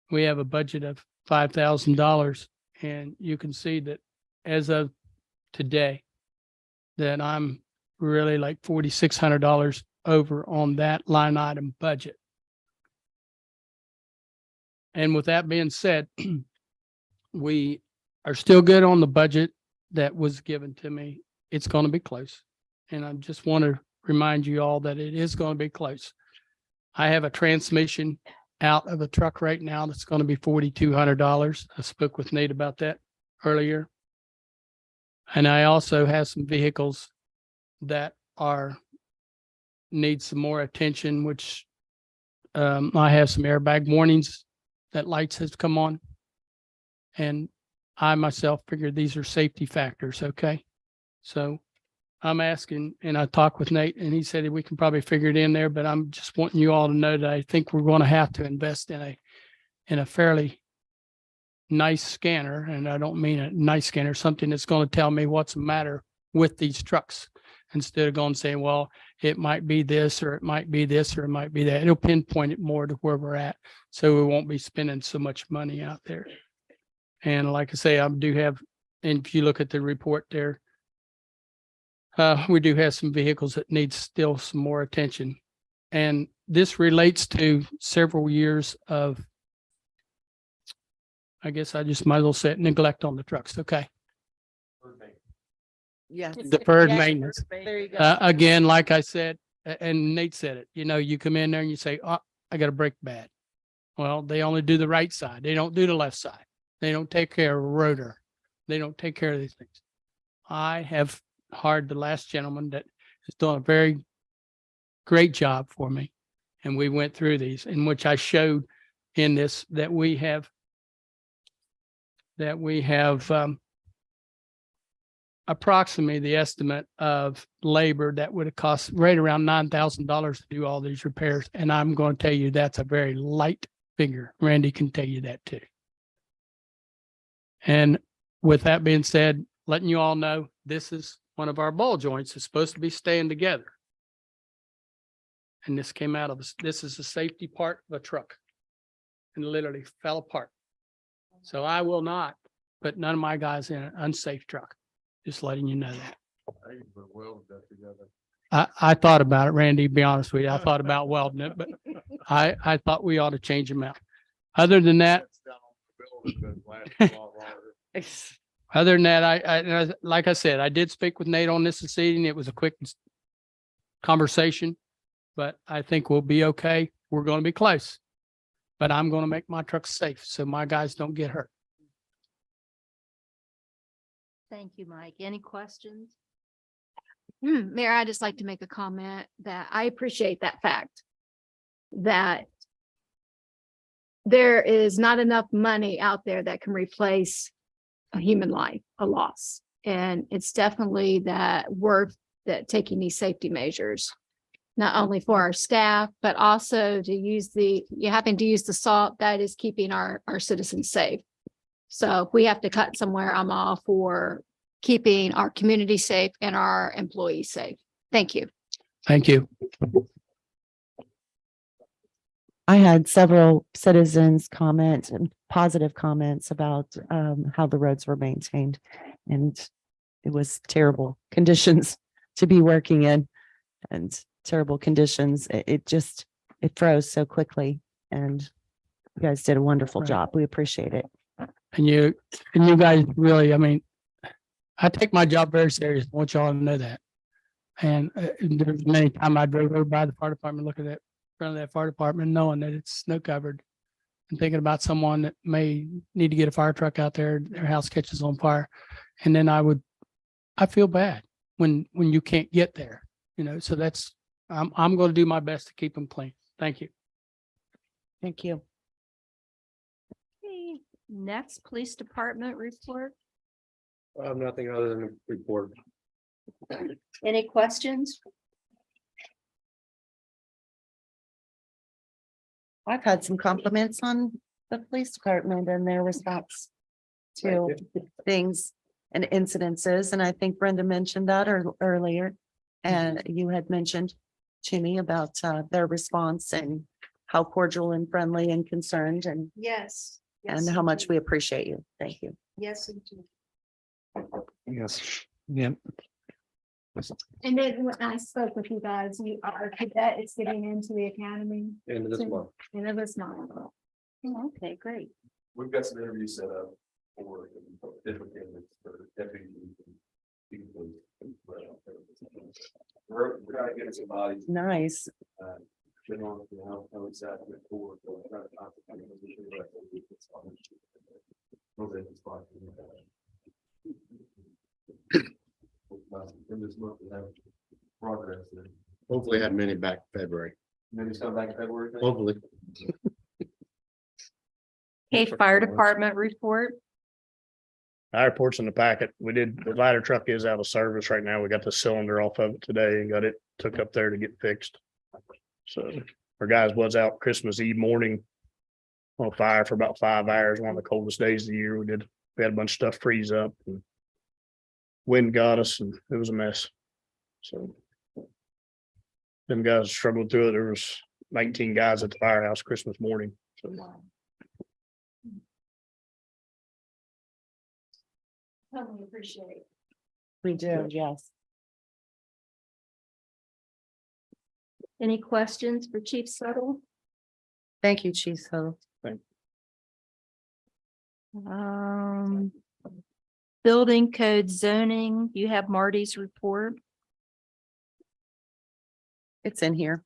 we have a budget of $5,000, and you can see that as of today, that I'm really like $4,600 over on that line item budget. And with that being said, we are still good on the budget that was given to me. It's going to be close. And I just want to remind you all that it is going to be close. I have a transmission out of a truck right now that's going to be $4,200. I spoke with Nate about that earlier. And I also have some vehicles that need some more attention, which I have some airbag warnings that lights has come on. And I myself figured these are safety factors. Okay. So I'm asking, and I talked with Nate and he said we can probably figure it in there, but I'm just wanting you all to know that I think we're going to have to invest in a fairly nice scanner. And I don't mean a nice scanner, something that's going to tell me what's the matter with these trucks, instead of going and saying, well, it might be this, or it might be this, or it might be that. It'll pinpoint it more to where we're at. So we won't be spending so much money out there. And like I say, I do have, and if you look at the report there, we do have some vehicles that need still some more attention. And this relates to several years of, I guess I just might as well say it, neglect on the trucks. Okay. Yes. Deferred maintenance. There you go. Again, like I said, and Nate said it, you come in there and you say, oh, I got a brake bad. Well, they only do the right side. They don't do the left side. They don't take care of a rotor. They don't take care of these things. I have hired the last gentleman that has done a very great job for me. And we went through these, in which I showed in this that we have approximately the estimate of labor that would have cost right around $9,000 to do all these repairs. And I'm going to tell you, that's a very light figure. Randy can tell you that too. And with that being said, letting you all know, this is one of our ball joints. It's supposed to be staying together. And this came out of, this is the safety part of a truck and literally fell apart. So I will not put none of my guys in an unsafe truck. Just letting you know that. I thought about it, Randy, to be honest with you. I thought about welding it, but I thought we ought to change them out. Other than that, like I said, I did speak with Nate on this evening. It was a quick conversation, but I think we'll be okay. We're going to be close, but I'm going to make my truck safe so my guys don't get hurt. Thank you, Mike. Any questions? Mayor, I just like to make a comment that I appreciate that fact that there is not enough money out there that can replace a human life, a loss. And it's definitely that worth that taking these safety measures, not only for our staff, but also to use having to use the salt that is keeping our citizens safe. So if we have to cut somewhere, I'm all for keeping our community safe and our employees safe. Thank you. Thank you. I had several citizens comment and positive comments about how the roads were maintained. And it was terrible conditions to be working in and terrible conditions. It froze so quickly, and you guys did a wonderful Right. job. We appreciate it. And you guys really, I mean, I take my job very serious. I want y'all to know that. And there's many times I drove over by the fire department, looking at front of that fire department, knowing that it's snow covered and thinking about someone that may need to get a fire truck out there, their house catches on fire. And then I feel bad when you can't get there, so I'm going to do my best to keep them clean. Thank you. Thank you. Okay. Next, police department report. Nothing other than a report. Any questions? I've had some compliments on the police department and their response to things and incidences. And I think Brenda mentioned that earlier. And you had mentioned to me about their response and how cordial and friendly and concerned and Yes. how much we appreciate you. Thank you. Yes, indeed. Yes. Yeah. And then when I spoke with you guys, our cadet is getting into the academy. End of this month. And it was not. Okay, great. We've got some interviews set up for different candidates for deputy. We're trying to get somebody. Nice. In this month, we have progress. Hopefully had many back in February. Maybe come back in February. Hopefully. Okay, fire department report. Our reports in the packet. The ladder truck is out of service right now. We got the cylinder off of it today and got it took up there to get fixed. So our guys was out Christmas Eve morning on fire for about 5 hours, one of the coldest days of the year. We had a bunch of stuff freeze up and wind got us and it was a mess. So them guys struggled through it. There was 19 guys at the firehouse Christmas morning. So Totally appreciate. We do. Yes. Any questions for Chief Settle? Thank you, Chief. So Building code zoning, you have Marty's report. it's in here.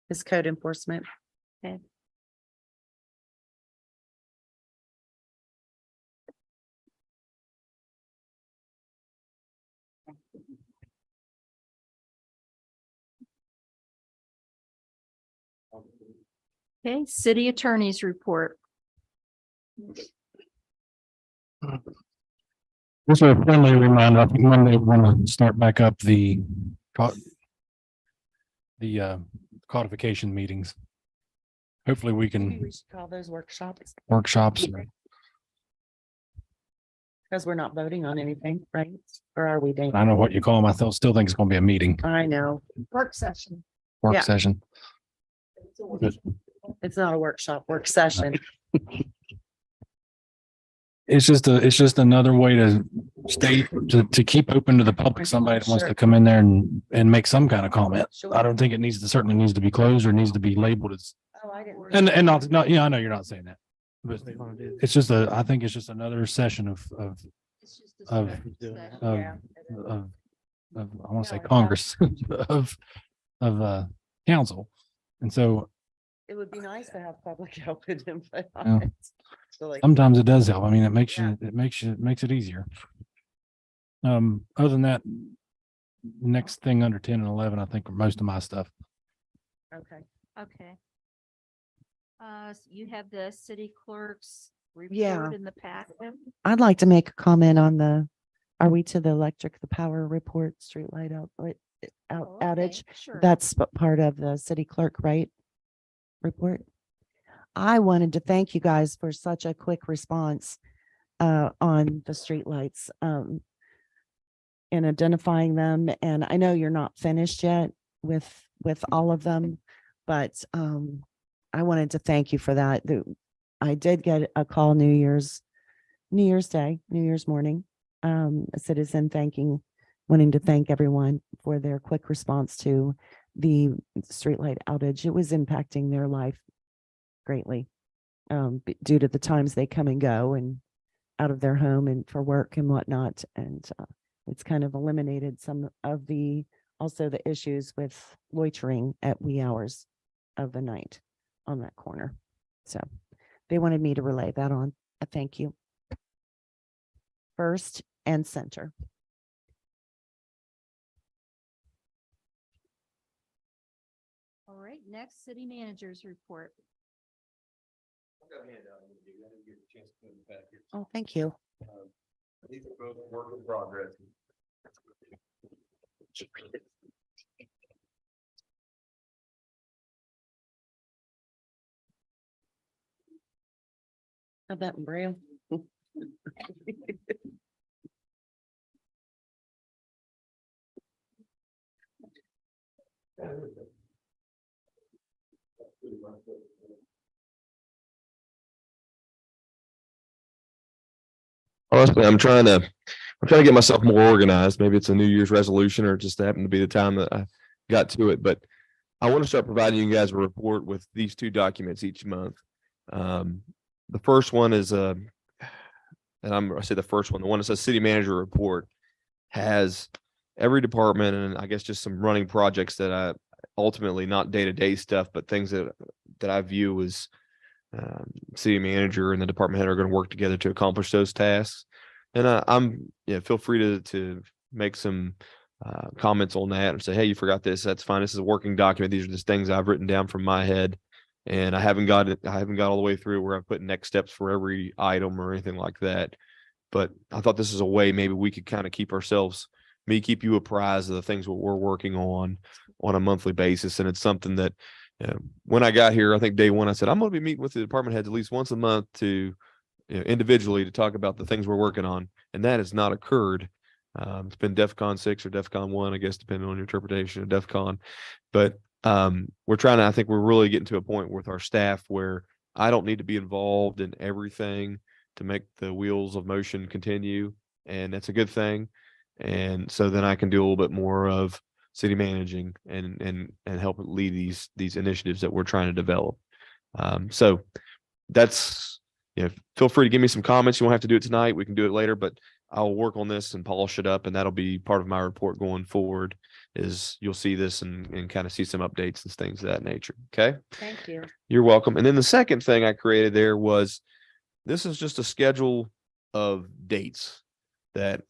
It's code enforcement. Okay. Okay, city attorney's report. Just a friendly reminder, I think Monday we're gonna start back up the codification meetings. Hopefully we Maybe can we should call those workshops workshops. because we're not voting on anything, right? Or are we? Dave? I don't know what you call them. I still think it's gonna be a meeting, I know. Work session. work Yeah. session. It's not a workshop, work session. It's just another way to to keep open to the public. Somebody that wants to come in there and make some kind of comment. Sure. I don't think it certainly needs to be closed or needs to be labeled as, Oh, I didn't. and not, yeah, I know you're not saying that. But it's just I think it's just another session of, It's just a Of- study session. Yeah. I want to say Congress of council. And so It would be nice to have public help and input Yeah. on it. So like, sometimes it does help. I mean, it makes Yeah. it makes it easier. Other than that, next thing under 10 and 11, I think are most of my stuff. okay. Okay. You have the city clerk's Yeah. report in the packet. I'd like to make a comment on are we to the power report, streetlight Oh, okay, outage? Sure. That's part of the city clerk, right? Report. I wanted to thank you guys for such a quick response on the streetlights and identifying them. And I know you're not finished yet with all of them, but I wanted to thank you for that. I did get a call New Year's morning, a citizen wanting to thank everyone for their quick response to the streetlight outage. It was impacting their life greatly due to the times they come and go and out of their home and for work and whatnot. And it's kind of eliminated some of also the issues with loitering at wee hours of the night on that corner. So they wanted me to relay that on. A thank you. First and center. All right, next city manager's report. Oh, thank you. These are both work in progress. Have that in Braille. Honestly, I'm trying to get myself more organized. Maybe it's a New Year's resolution or just happened to be the time that I got to it, but I want to start providing you guys a report with these two documents each month. The first one is I say the first one, the one that says city manager report has every department and I guess just some running projects that I ultimately not day-to-day stuff, but things that I view as city manager and the department head are going to work together to accomplish those tasks. And I'm feel free to make some comments on that and say, hey, you forgot this. That's fine. This is a working document. These are just things I've written down from my head. And I haven't got all the way through where I've put next steps for every item or anything like that. But I thought this is a way maybe we could kind of keep you apprised of the things that we're working on a monthly basis. And it's something that when I got here, I think day one, I said, I'm going to be meeting with the department heads at least once a month to individually to talk about the things we're working on. And that has not occurred. It's been DEFCON 6 or DEFCON 1, I guess, depending on your interpretation of DEFCON. But I think we're really getting to a point with our staff where I don't need to be involved in everything to make the wheels of motion continue. And that's a good thing. And so then I can do a little bit more of city managing and help lead these initiatives that we're trying to develop. So that's, feel free to give me some comments. You won't have to do it tonight. We can do it later, but I'll work on this and polish it up. And that'll be part of my report going forward is you'll see this and kind of see some updates and things of that nature. Okay. Thank you. You're welcome. And then the second thing I created there was, this is just a schedule of dates that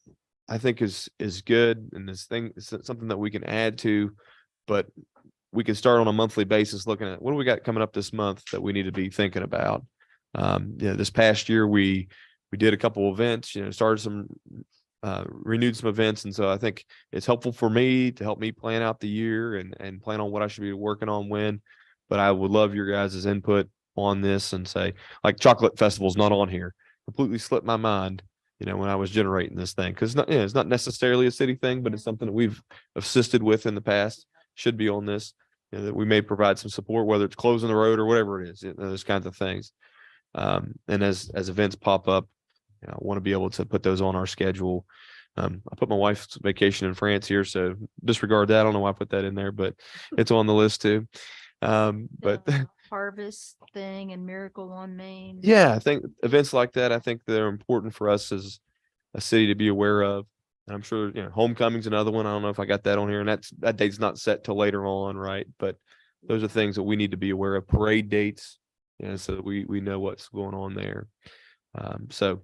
I think is good. And this thing is something that we can add to, but we can start on a monthly basis looking at what do we got coming up this month that we need to be thinking about. This past year, we did a couple events, started some, renewed some events. And so I think it's helpful for me to help me plan out the year and plan on what I should be working on when, but I would love your guys' input on this and say, like Chocolate Festival's not on here, completely slipped my mind, when I was generating this thing. Cause it's not necessarily a city thing, but it's something that we've assisted with in the past, should be on this, that we may provide some support, whether it's closing the road or whatever it is, those kinds of things. And as events pop up, I want to be able to put those on our schedule. I put my wife's vacation in France here, so disregard that. I don't know why I put that in there, but it's on the list too. But The harvest thing and Miracle on Main. yeah, I think events like that, I think they're important for us as a city to be aware of. And I'm sure, homecoming's another one. I don't know if I got that on here, and that date's not set till later on, right? But those are things that we need to be aware of. Parade dates, so that we know what's going on there. So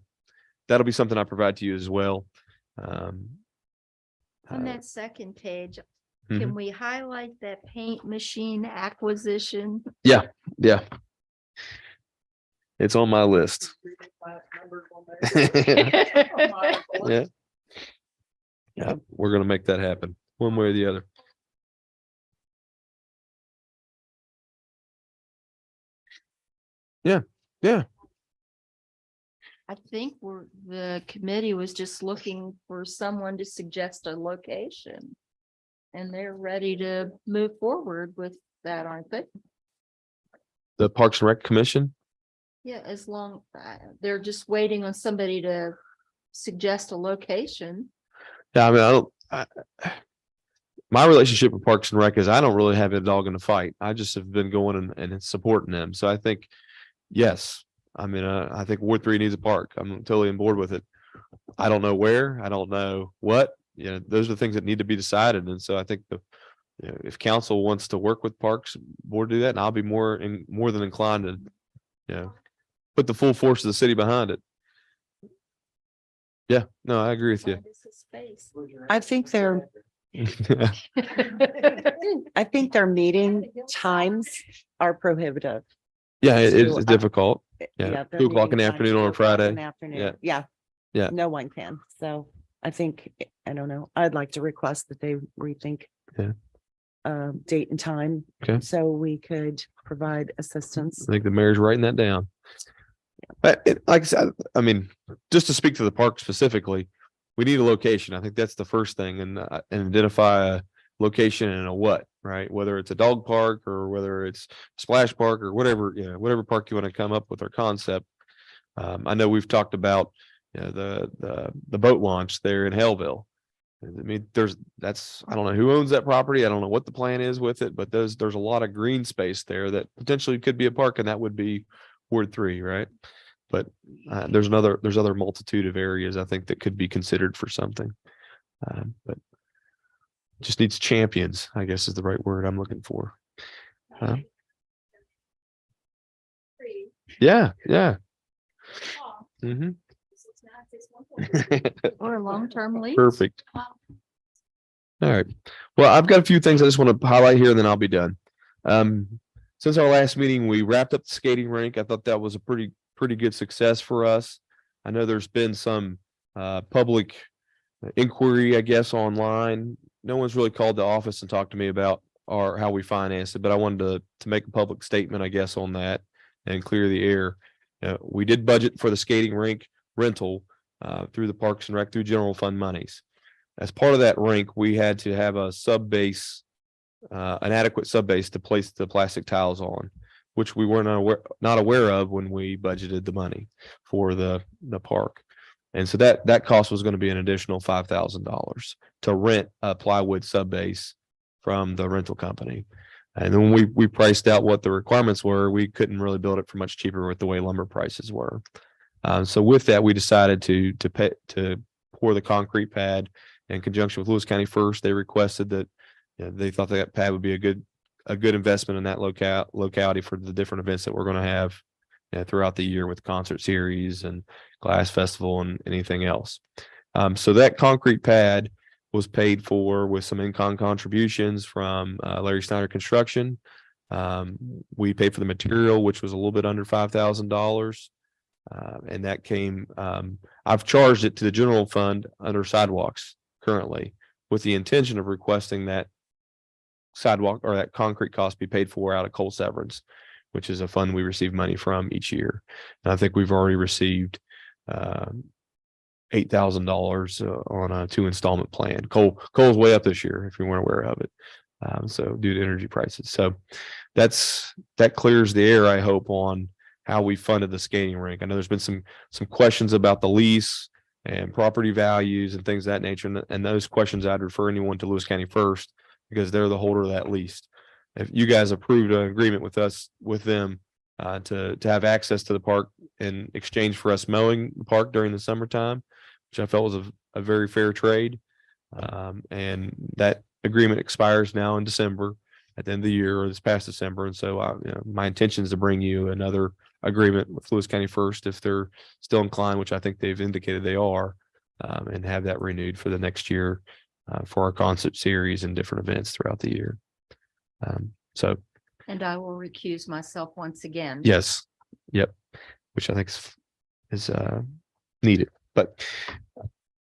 that'll be something I provide to you as well. On that second page, Mhm. can we highlight that paint machine acquisition? Yeah. It's on my list. Yeah. Yeah, we're gonna make that happen one way or the other. Yeah. I think the committee was just looking for someone to suggest a location. And they're ready to move forward with that, aren't they? The Parks and Rec Commission. Yeah, as long, they're just waiting on somebody to suggest a location. Yeah, I mean, my relationship with Parks and Rec is I don't really have a dog in the fight. I just have been going and supporting them. So I think, yes, I mean, I think Ward 3 needs a park. I'm totally on board with it. I don't know where, I don't know what, those are the things that need to be decided. And so I think if council wants to work with Parks Board, do that, and I'll be more than inclined to, put the full force of the city behind it. Yeah, no, I agree with you. Find us a space. I think their meeting times are prohibitive. Yeah, it's So, difficult. Yeah, their 2 o'clock in the meeting times, afternoon on 2 a o'clock in Friday. the afternoon. Yeah. Yeah. Yeah. No one can. So I think, I don't know, I'd like to request that they rethink Yeah. Date and time. Okay. So we could provide assistance. I think the mayor's writing that down. But like I said, I mean, just to speak to the park specifically, we need a location. I think that's the first thing, and identify a location and a what, right? Whether it's a dog park or whether it's a splash park or whatever, whatever park you want to come up with our concept. I know we've talked about the boat launch there in Hellville. I mean, I don't know who owns that property. I don't know what the plan is with it, but there's a lot of green space there that potentially could be a park, and that would be Ward 3, right? But there's other multitude of areas I think that could be considered for something. But just needs champions, I guess is the right word I'm looking for. Yeah. Mm-hmm. Or a long-term lease. Perfect. All right. Well, I've got a few things I just want to highlight here, and then I'll be done. Since our last meeting, we wrapped up the skating rink. I thought that was a pretty good success for us. I know there's been some public inquiry, I guess, online. No one's really called the office and talked to me about how we financed it, but I wanted to make a public statement, I guess, on that and clear the air. We did budget for the skating rink rental through the Parks and Rec, through general fund monies. As part of that rink, we had to have a sub-base, an adequate sub-base to place the plastic tiles on, which we were not aware of when we budgeted the money for the park. And so that cost was going to be an additional $5,000 to rent a plywood sub-base from the rental company. And then when we priced out what the requirements were, we couldn't really build it for much cheaper with the way lumber prices were. So with that, we decided to pour the concrete pad in conjunction with Lewis County First. They requested that they thought that pad would be a good investment in that locality for the different events that we're going to have throughout the year with concert series and glass festival and anything else. So that concrete pad was paid for with some in-kind contributions from Larry Snyder Construction. We paid for the material, which was a little bit under $5,000. And that came, I've charged it to the general fund under sidewalks currently with the intention of requesting that sidewalk or that concrete cost be paid for out of coal severance, which is a fund we receive money from each year. And I think we've already received $8,000 on a 2 installment plan. Coal's way up this year, if you weren't aware of it. So due to energy prices. So that clears the air, I hope, on how we funded the skating rink. I know there's been some questions about the lease and property values and things of that nature. And those questions, I'd refer anyone to Lewis County First, because they're the holder of that lease. If you guys approved an agreement with us, with them, to have access to the park in exchange for us mowing the park during the summertime, which I felt was a very fair trade. And that agreement expires now in December, at the end of the year, or this past December. And so my intention is to bring you another agreement with Lewis County First if they're still inclined, which I think they've indicated they are, and have that renewed for the next year for our concert series and different events throughout the year. And I will recuse myself once again. Yes, yep, which I think is needed. But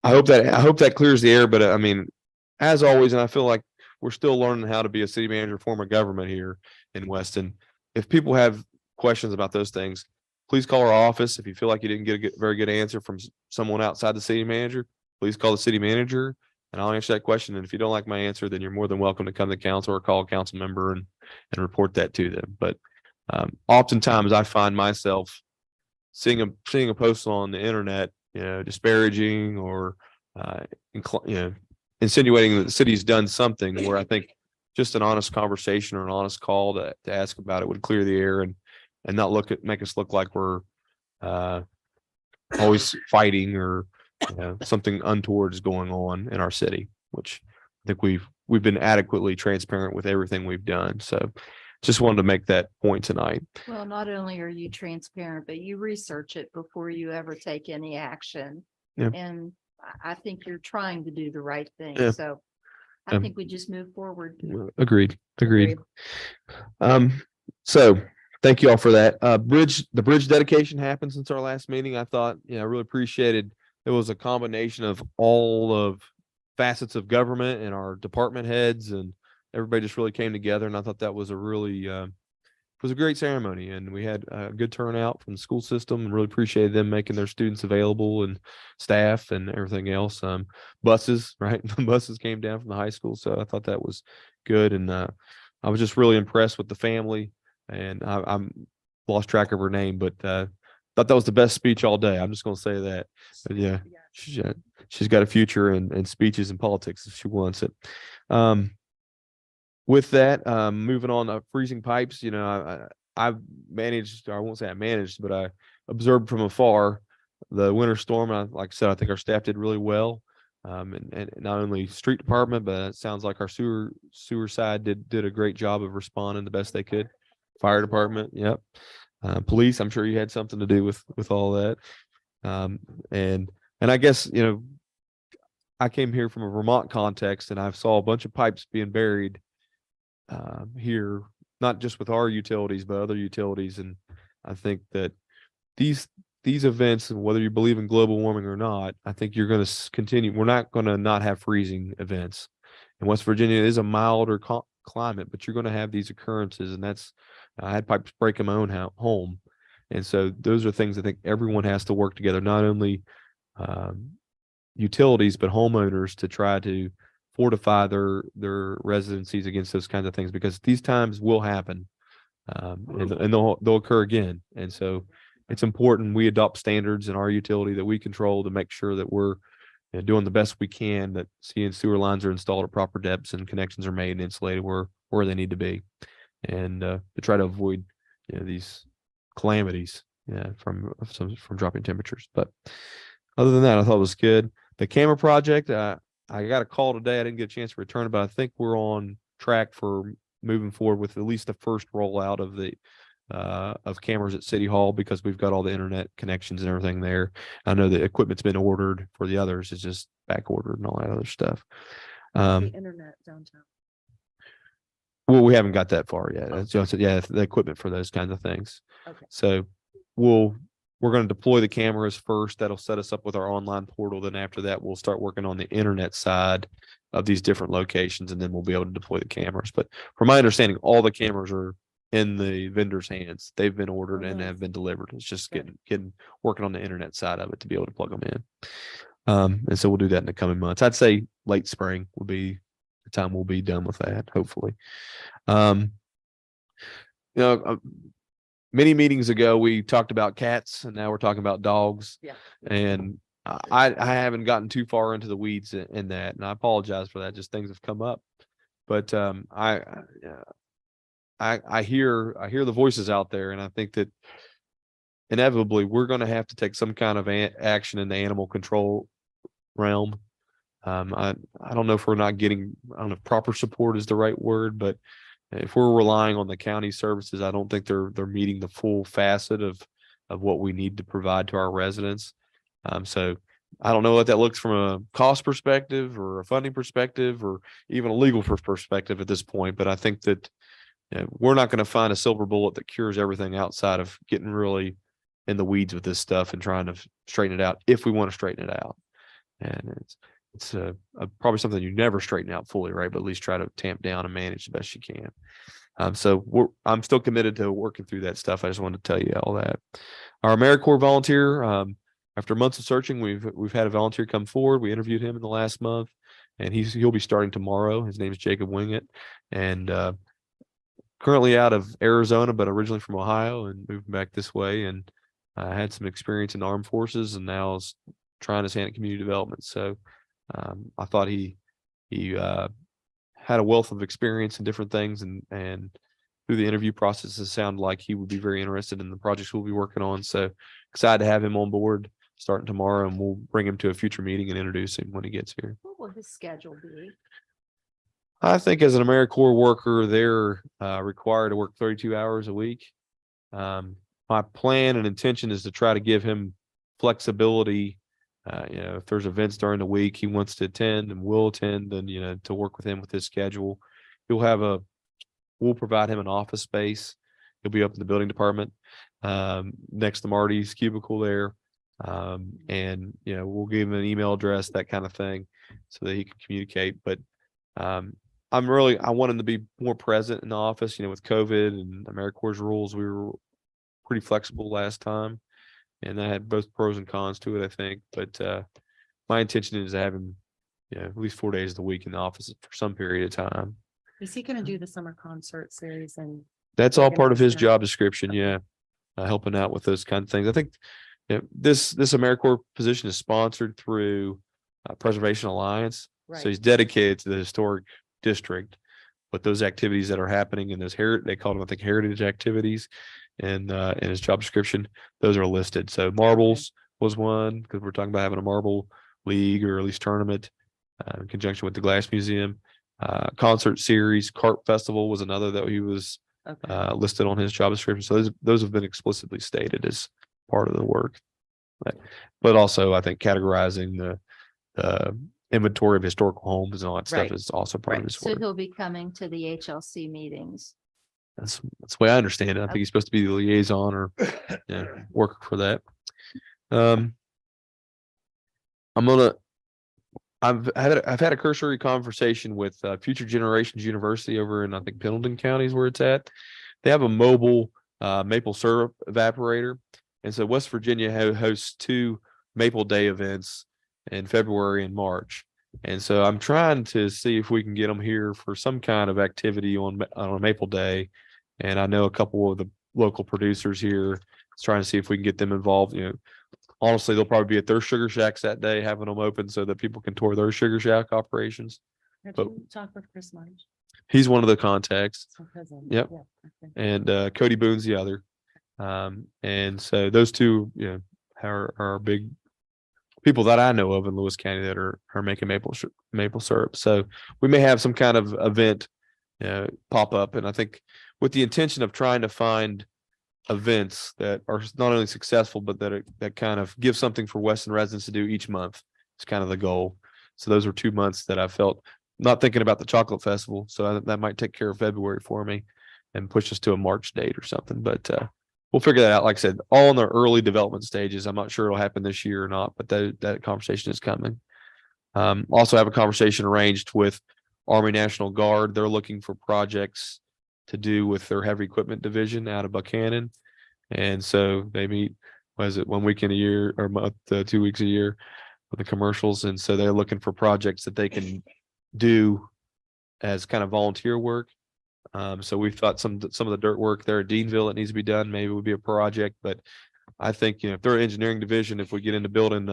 I hope that clears the air. But I mean, as always, and I feel like we're still learning how to be a city manager form of government here in Weston. If people have questions about those things, please call our office. If you feel like you didn't get a very good answer from someone outside the city manager, please call the city manager and I'll answer that question. And if you don't like my answer, then you're more than welcome to come to council or call a council member and report that to them. But oftentimes I find myself seeing a post on the internet, disparaging or insinuating that the city's done something, where I think just an honest conversation or an honest call to ask about it would clear the air and not make us look like we're always fighting or something untoward is going on in our city, which I think we've been adequately transparent with everything we've done. So just wanted to make that point tonight. Well, not only are you transparent, but you research it before you ever take any action. Yeah. And I think you're trying to do the right thing. Yeah. So I think we just move forward. Agreed. So thank you all for that. The bridge dedication happened since our last meeting. I thought, I really appreciated. It was a combination of all of facets of government and our department heads, and everybody just really came together. And I thought that was it was a great ceremony, and we had a good turnout from the school system, and really appreciated them making their students available and staff and everything else. Buses, right? Buses came down from the high school. So I thought that was good. And I was just really impressed with the family, and I'm lost track of her name, but thought that was the best speech all day. I'm just going to say that. But yeah, she's got a future in speeches and politics if she wants it. With that, moving on to freezing pipes, I've managed, or I won't say I managed, but I observed from afar the winter storm. And like I said, I think our staff did really well. And not only street department, but it sounds like our sewer side did a great job of responding the best they could. Fire department, yep. Police, I'm sure you had something to do with all that. And I guess, I came here from a Vermont context, and I saw a bunch of pipes being buried here, not just with our utilities, but other utilities. And I think that these events, and whether you believe in global warming or not, I think you're going to continue. We're not going to not have freezing events. In West Virginia, it is a milder climate, but you're going to have these occurrences. And I had pipes break in my own home. And so those are things I think everyone has to work together, not only utilities, but homeowners, to try to fortify their residencies against those kinds of things, because these times will happen, and they'll occur again. And so it's important we adopt standards in our utility that we control to make sure that we're doing the best we can, that sewer lines are installed at proper depths and connections are made and insulated where they need to be, and to try to avoid these calamities from dropping temperatures. But other than that, I thought it was good. The camera project, I got a call today. I didn't get a chance to return it, but I think we're on track for moving forward with at least the first rollout of of cameras at City Hall because we've got all the internet connections and everything there. I know the equipment's been ordered for the others. It's just back ordered and all that other stuff. Internet downtown. Well, we haven't got that far yet. That's just, yeah, the equipment for those kinds of things. Okay. So we're going to deploy the cameras first. That'll set us up with our online portal. Then after that, we'll start working on the internet side of these different locations, and then we'll be able to deploy the cameras. But from my understanding, all the cameras are in the vendor's hands. They've been ordered and have been delivered. It's just getting working on the internet side of it to be able to plug them in. And so we'll do that in the coming months. I'd say late spring will be the time we'll be done with that, hopefully. Many meetings ago, we talked about cats, and now we're talking about dogs. Yeah. And I haven't gotten too far into the weeds in that, and I apologize for that. Just things have come up, but I hear the voices out there, and I think that inevitably we're going to have to take some kind of action in the animal control realm. I don't know if we're not getting, I don't know if proper support is the right word, but if we're relying on the county services, I don't think they're meeting the full facet of what we need to provide to our residents. So I don't know what that looks from a cost perspective or a funding perspective or even a legal perspective at this point. But I think that we're not going to find a silver bullet that cures everything outside of getting really in the weeds with this stuff and trying to straighten it out if we want to straighten it out. And it's probably something you never straighten out fully, right? But at least try to tamp down and manage the best you can. So I'm still committed to working through that stuff. I just wanted to tell you all that. Our AmeriCorps volunteer, after months of searching, we've had a volunteer come forward. We interviewed him in the last month, and he'll be starting tomorrow. His name is Jacob Wingett, and currently out of Arizona, but originally from Ohio, and moved back this way. And had some experience in armed forces, and now is trying his hand at community development. So I thought he had a wealth of experience in different things, and through the interview process, it sounded like he would be very interested in the projects we'll be working on. So excited to have him on board starting tomorrow, and we'll bring him to a future meeting and introduce him when he gets here. What will his schedule be? I think as an AmeriCorps worker, they're required to work 32 hours a week. My plan and intention is to try to give him flexibility. If there's events during the week he wants to attend and will attend, then, to work with him with his schedule. We'll provide him an office space. He'll be up in the building department, next to Marty's cubicle there. And we'll give him an email address, that kind of thing, so that he can communicate. But I want him to be more present in the office. With COVID and AmeriCorps rules, we were pretty flexible last time, and that had both pros and cons to it, I think. But my intention is to have him, at least 4 days of the week in the office for some period of time. Is he going to do the summer concert series? And That's all part of his organize that? job description. Yeah. Helping out with those kind of things. I think this AmeriCorps position is sponsored through Preservation Alliance. So he's dedicated to the historic district, but those activities that are happening in those they call them, I think, heritage activities, and in his job description, those are listed. So marbles was one, because we're talking about having a marble league or at least tournament in conjunction with the Glass Museum. Concert series, Carp Festival was another that he was listed on his job description. So those have been explicitly stated as part of the work. But also, I think categorizing the inventory of historical homes and all that stuff Right. is also part of his So work. he'll be coming to the HLC meetings. That's the way I understand it. I think he's supposed to be the liaison or worker for that. I've had a cursory conversation with Future Generations University over in, I think, Pendleton County is where it's at. They have a mobile maple syrup evaporator, and so West Virginia hosts 2 Maple Day events in February and March. And so I'm trying to see if we can get them here for some kind of activity on Maple Day. And I know a couple of the local producers here, trying to see if we can get them involved. Honestly, they'll probably be at their sugar shacks that day, having them open so that people can tour their sugar shack operations. Have But- you talked with Chris Myers? He's one of the contacts, So cousin. Yep. Yeah, okay. and Cody Boone's the other. And so those two, are big people that I know of in Lewis County that are making maple syrup. So we may have some kind of event pop up, and I think with the intention of trying to find events that are not only successful, but that kind of give something for Weston residents to do each month. It's kind of the goal. So those are 2 months that I felt, not thinking about the chocolate festival. So that might take care of February for me and push us to a March date or something. But we'll figure that out. Like I said, all in the early development stages. I'm not sure it'll happen this year or not, but that conversation is coming. Also have a conversation arranged with Army National Guard. They're looking for projects to do with their heavy equipment division out of Buchanan. And so they meet, was it 1 weekend a year or month, 2 weeks a year with the commercials. And so they're looking for projects that they can do as kind of volunteer work. So we thought some of the dirt work there at Deanville that needs to be done, maybe would be a project, but I think, if they're an engineering division, if we get into building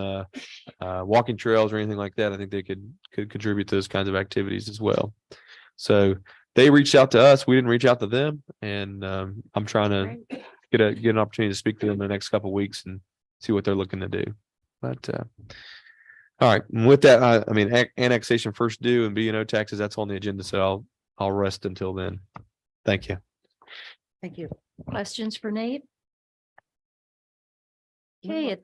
walking trails or anything like that, I think they could contribute to those kinds of activities as well. So they reached out to us. We didn't reach out to them, and I'm trying to get an opportunity to speak to them in the next couple of weeks and see what they're looking to do. But all right, and with that, I mean, annexation first due and B&O taxes, that's on the agenda. So I'll rest until then. Thank you. Thank you. Questions for Nate? Okay, at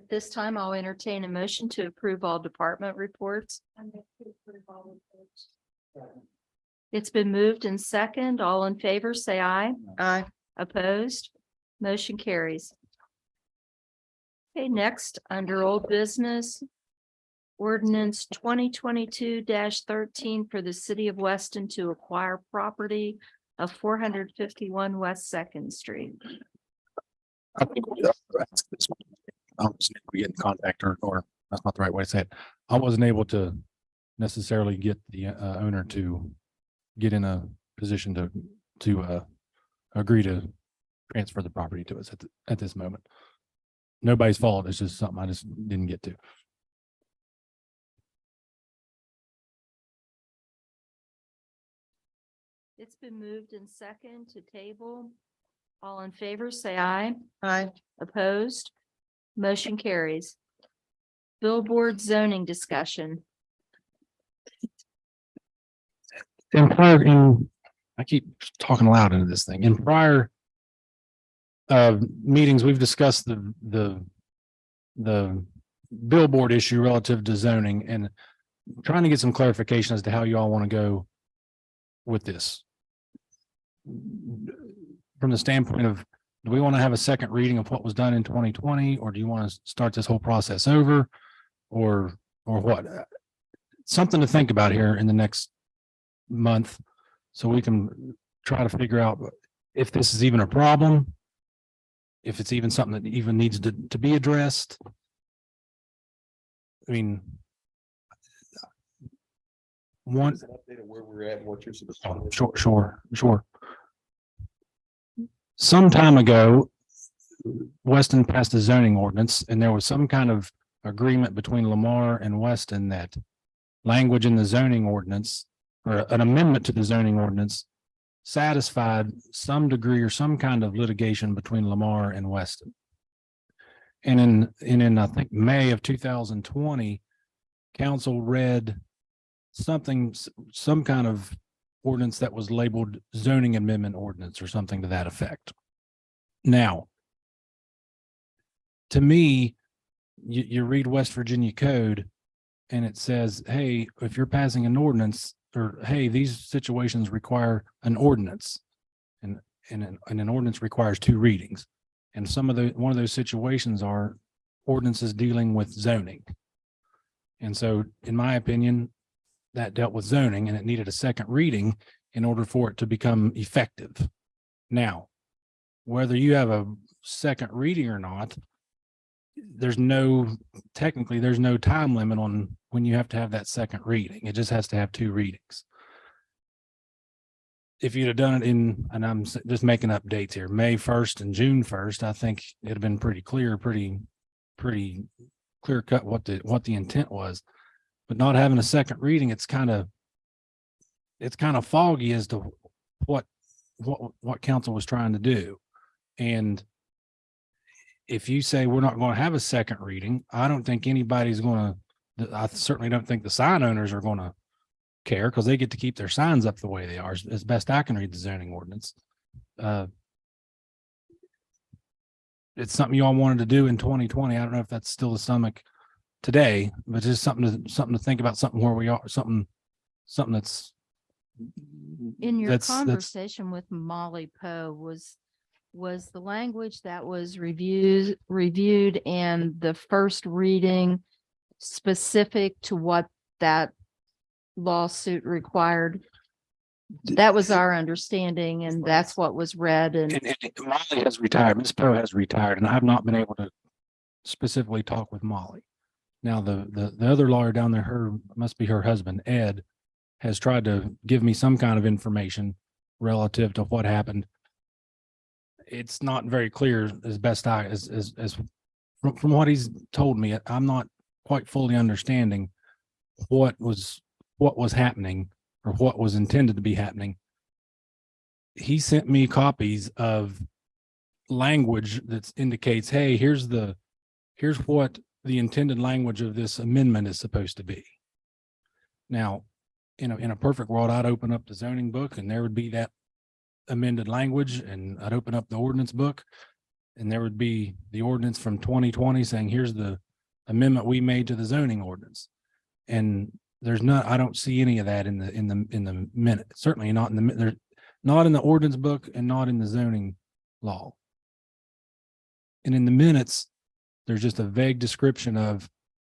this time, I'll entertain a motion to approve all department reports. It's been moved and second. All in favor, say aye. Aye. Opposed? Motion carries. Okay, next, under old business, ordinance 2022-13 for the city of Weston to acquire property of 451 West Second Street. I think we ask this one. I was able to get in contact, or that's not the right way to say it. I wasn't able to necessarily get the owner to get in a position to agree to transfer the property to us at this moment. Nobody's fault. It's just something I just didn't get to. It's been moved in second to table. All in favor, say aye. Aye. Opposed? Motion carries. Billboard zoning discussion. I keep talking loud into this thing. In prior meetings, we've discussed the billboard issue relative to zoning and trying to get some clarification as to how you all want to go with this. From the standpoint of, do we want to have a second reading of what was done in 2020, or do you want to start this whole process over, or what? Something to think about here in the next month, so we can try to figure out if this is even a problem, if it's even something that even needs to be addressed. I mean, one, Update of where we're at and what you're supposed to do. sure. Some time ago, Weston passed a zoning ordinance, and there was some kind of agreement between Lamar and Weston that language in the zoning ordinance, or an amendment to the zoning ordinance, satisfied some degree or some kind of litigation between Lamar and Weston. And in I think May of 2020, council read some kind of ordinance that was labeled zoning amendment ordinance or something to that effect. Now, to me, you read West Virginia code and it says, hey, if you're passing an ordinance, or hey, these situations require an ordinance, and an ordinance requires 2 readings. And one of those situations are ordinances dealing with zoning. And so, in my opinion, that dealt with zoning and it needed a second reading in order for it to become effective. Now, whether you have a second reading or not, technically there's no time limit on when you have to have that second reading. It just has to have 2 readings. If you'd have done it and I'm just making up dates here, May 1st and June 1st, I think it'd have been pretty clear, pretty clear cut what the intent was. But not having a second reading, it's kind of foggy as to what council was trying to do. And if you say we're not going to have a second reading, I don't think anybody's going to, I certainly don't think the sign owners are going to care, because they get to keep their signs up the way they are, as best I can read the zoning ordinance. it's something you all wanted to do in 2020. I don't know if that's still the stomach today, but just something to think about, something where we are, something that's In your that's conversation with Molly Poe, was the language that was reviewed and the first reading specific to what that lawsuit required? That was our understanding, and that's what was read, and and Molly has retired. Ms. Poe has retired, and I have not been able to specifically talk with Molly. Now, the other lawyer down there, must be her husband, Ed, has tried to give me some kind of information relative to what happened. It's not very clear as best as from what he's told me. I'm not quite fully understanding what was happening or what was intended to be happening. He sent me copies of language that indicates, hey, here's what the intended language of this amendment is supposed to be. Now, in a perfect world, I'd open up the zoning book and there would be that amended language, and I'd open up the ordinance book and there would be the ordinance from 2020 saying, here's the amendment we made to the zoning ordinance. And I don't see any of that in the minute, certainly not not in the ordinance book and not in the zoning law. And in the minutes, there's just a vague description of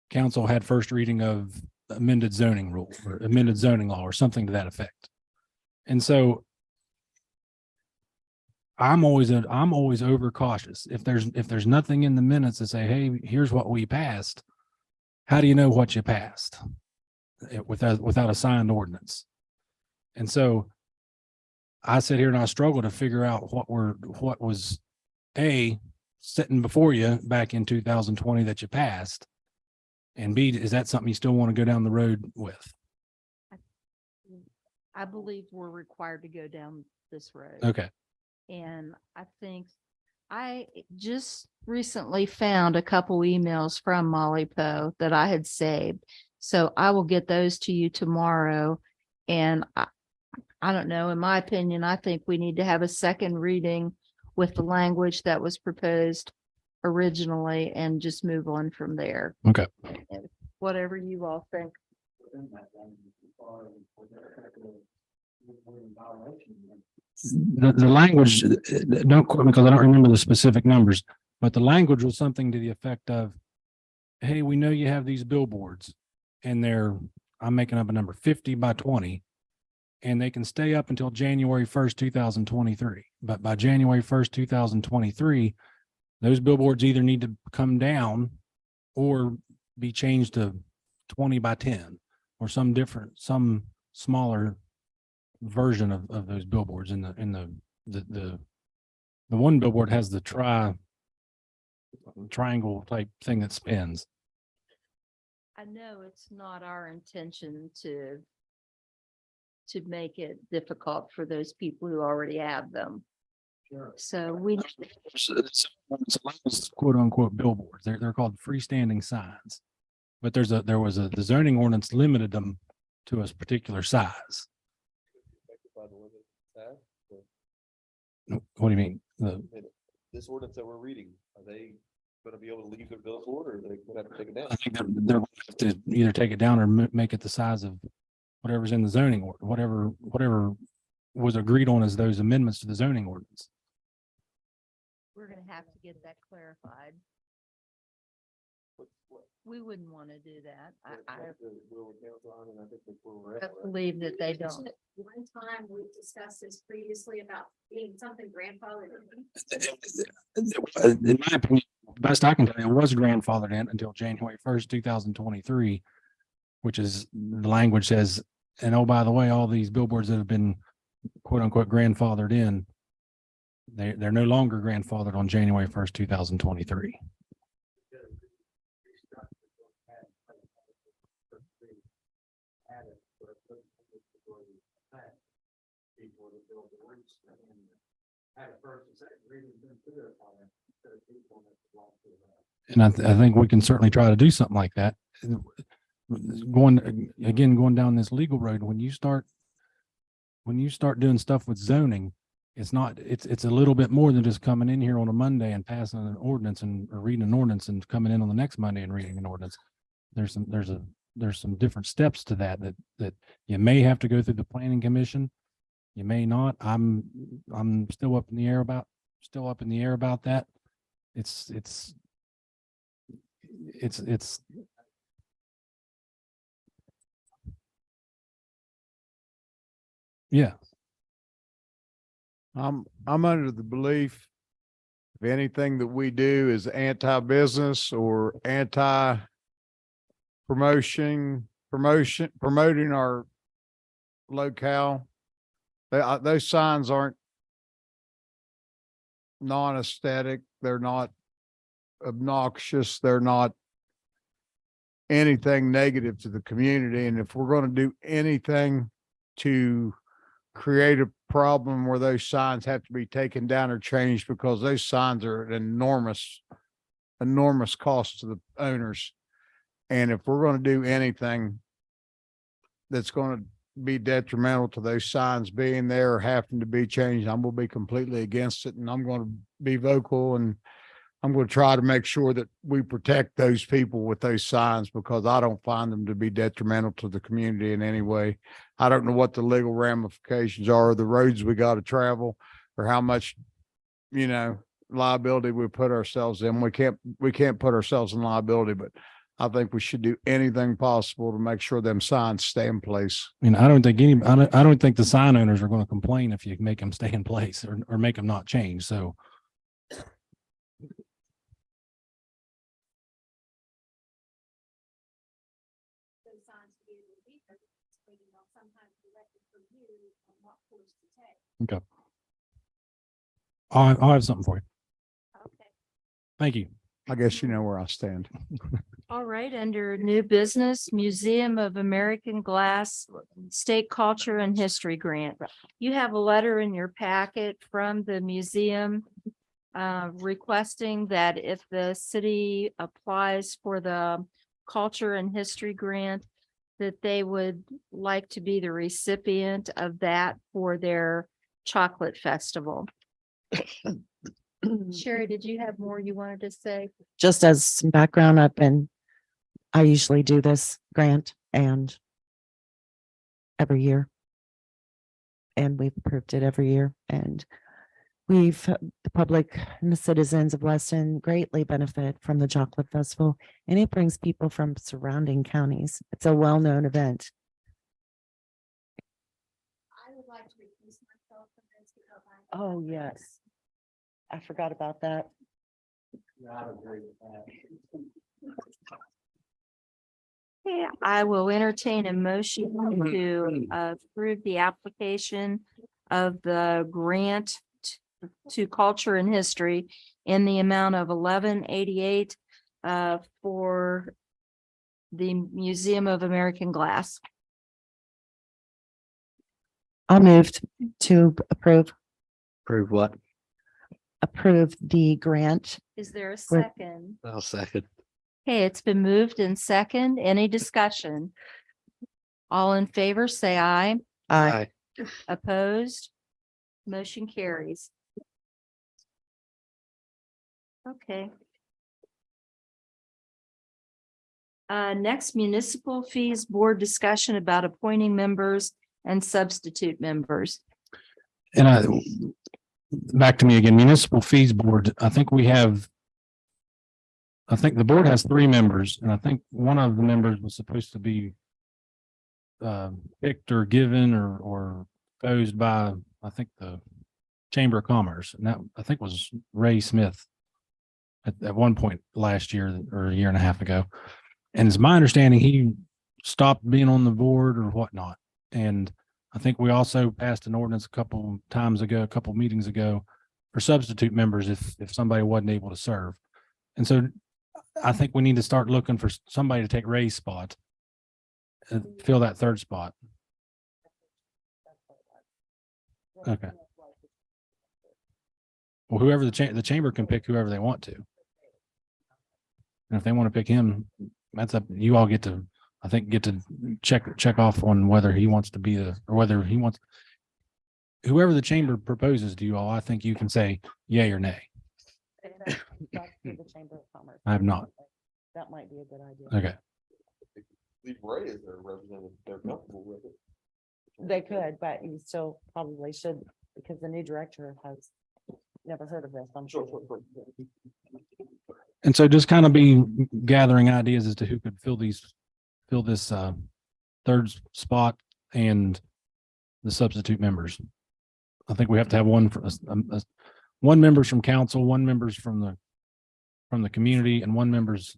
council had first reading of amended zoning rule or amended zoning law or something to that effect. And so I'm always over cautious. If there's nothing in the minutes to say, hey, here's what we passed, how do you know what you passed without a signed ordinance? And so I sit here and I struggle to figure out what was sitting before you back in 2020 that you passed, and B, is that something you still want to go down the road with? I believe we're required to go down this road. Okay. And I think I just recently found a couple emails from Molly Poe that I had saved. So I will get those to you tomorrow. And I don't know, in my opinion, I think we need to have a second reading with the language that was proposed originally and just move on from there. Okay. Whatever you all think. The language, don't quote me because I don't remember the specific numbers, but the language was something to the effect of, hey, we know you have these billboards and I'm making up a number, 50 by 20, and they can stay up until January 1st, 2023. But by January 1st, 2023, those billboards either need to come down or be changed to 20 by 10 or some smaller version of those billboards. The one billboard has the triangle type thing that spins. I know it's not our intention to make it difficult for those people who already have them. Sure. So we, It's quote unquote billboards. They're called freestanding signs, but the zoning ordinance limited them to a particular size. What do you mean? This ordinance that we're reading, are they going to be able to leave their billboard, or are they going to have to take it down? I think they're going to have to either take it down or make it the size of whatever's in the zoning order, whatever was agreed on as those amendments to the zoning ordinance. we're gonna have to get that clarified. We wouldn't want to do that. I believe that they don't. One time we discussed this previously about being something grandfathered. In my opinion, best I can tell you, it was grandfathered in until January 1st, 2023, which is the language says, and oh, by the way, all these billboards that have been quote unquote grandfathered in, they're no longer grandfathered on January 1st, 2023. And I think we can certainly try to do something like that. Going down this legal road, when you start doing stuff with zoning, it's a little bit more than just coming in here on a Monday and passing an ordinance or reading an ordinance and coming in on the next Monday and reading an ordinance. There's some different steps to that you may have to go through the planning commission. You may not. I'm still up in the air about that. It's yeah. I'm under the belief if anything that we do is anti-business or promoting our locale, those signs aren't non-aesthetic. They're not obnoxious. They're not anything negative to the community. And if we're going to do anything to create a problem where those signs have to be taken down or changed, because those signs are an enormous cost to the owners. And if we're going to do anything that's going to be detrimental to those signs being there or having to be changed, I'm going to be completely against it. And I'm going to be vocal, and I'm going to try to make sure that we protect those people with those signs, because I don't find them to be detrimental to the community in any way. I don't know what the legal ramifications are, the roads we got to travel, or how much, liability we put ourselves in. We can't put ourselves in liability, but I think we should do anything possible to make sure them signs stay in place. I don't think the sign owners are going to complain if you make them stay in place or make them not change. So. Okay. I'll have something for you. Okay. Thank you. I guess you know where I stand. All right, under new business, Museum of American Glass State Culture and History Grant. You have a letter in your packet from the museum requesting that if the city applies for the Culture and History Grant, that they would like to be the recipient of that for their chocolate festival. Sherry, did you have more you wanted to say? Just as some background, I usually do this grant and every year. And we've approved it every year, and the public and the citizens of Weston greatly benefit from the chocolate festival, and it brings people from surrounding counties. It's a well-known event. I would like to recuse myself from this because Oh, yes. I forgot about that. Yeah, I will entertain a motion to approve the application of the grant to Culture and History in the amount of $1188 for the Museum of American Glass. I'll move to approve what? the grant. Is there a second? I'll second. Okay, it's been moved in second. Any discussion? All in favor, say aye. Aye. Opposed? Motion carries. Okay. Next, municipal fees board discussion about appointing members and substitute members. And back to me again, municipal fees board. I think the board has 3 members, and I think one of the members was supposed to be picked or given or posed by, I think, the Chamber of Commerce, and that I think was Ray Smith at one point last year or a year and a half ago. And it's my understanding he stopped being on the board or whatnot. And I think we also passed an ordinance a couple meetings ago for substitute members if somebody wasn't able to serve. And so I think we need to start looking for somebody to take Ray's spot and fill that 3rd spot. Okay. Well, whoever the chamber can pick whoever they want to. And if they want to pick him, that's up. You all get to check off on whether he wants to be or whether he wants. whoever the chamber proposes to you all, I think you can say yay or nay. I have not. That might be a good idea. Okay. Leave Ray as their representative, they're comfortable with it. They could, but you still probably should, because the new director has never heard of this, I'm sure. And so just kind of be gathering ideas as to who could fill this third spot and the substitute members. I think we have to have one for one members from council, one members from the community, and one members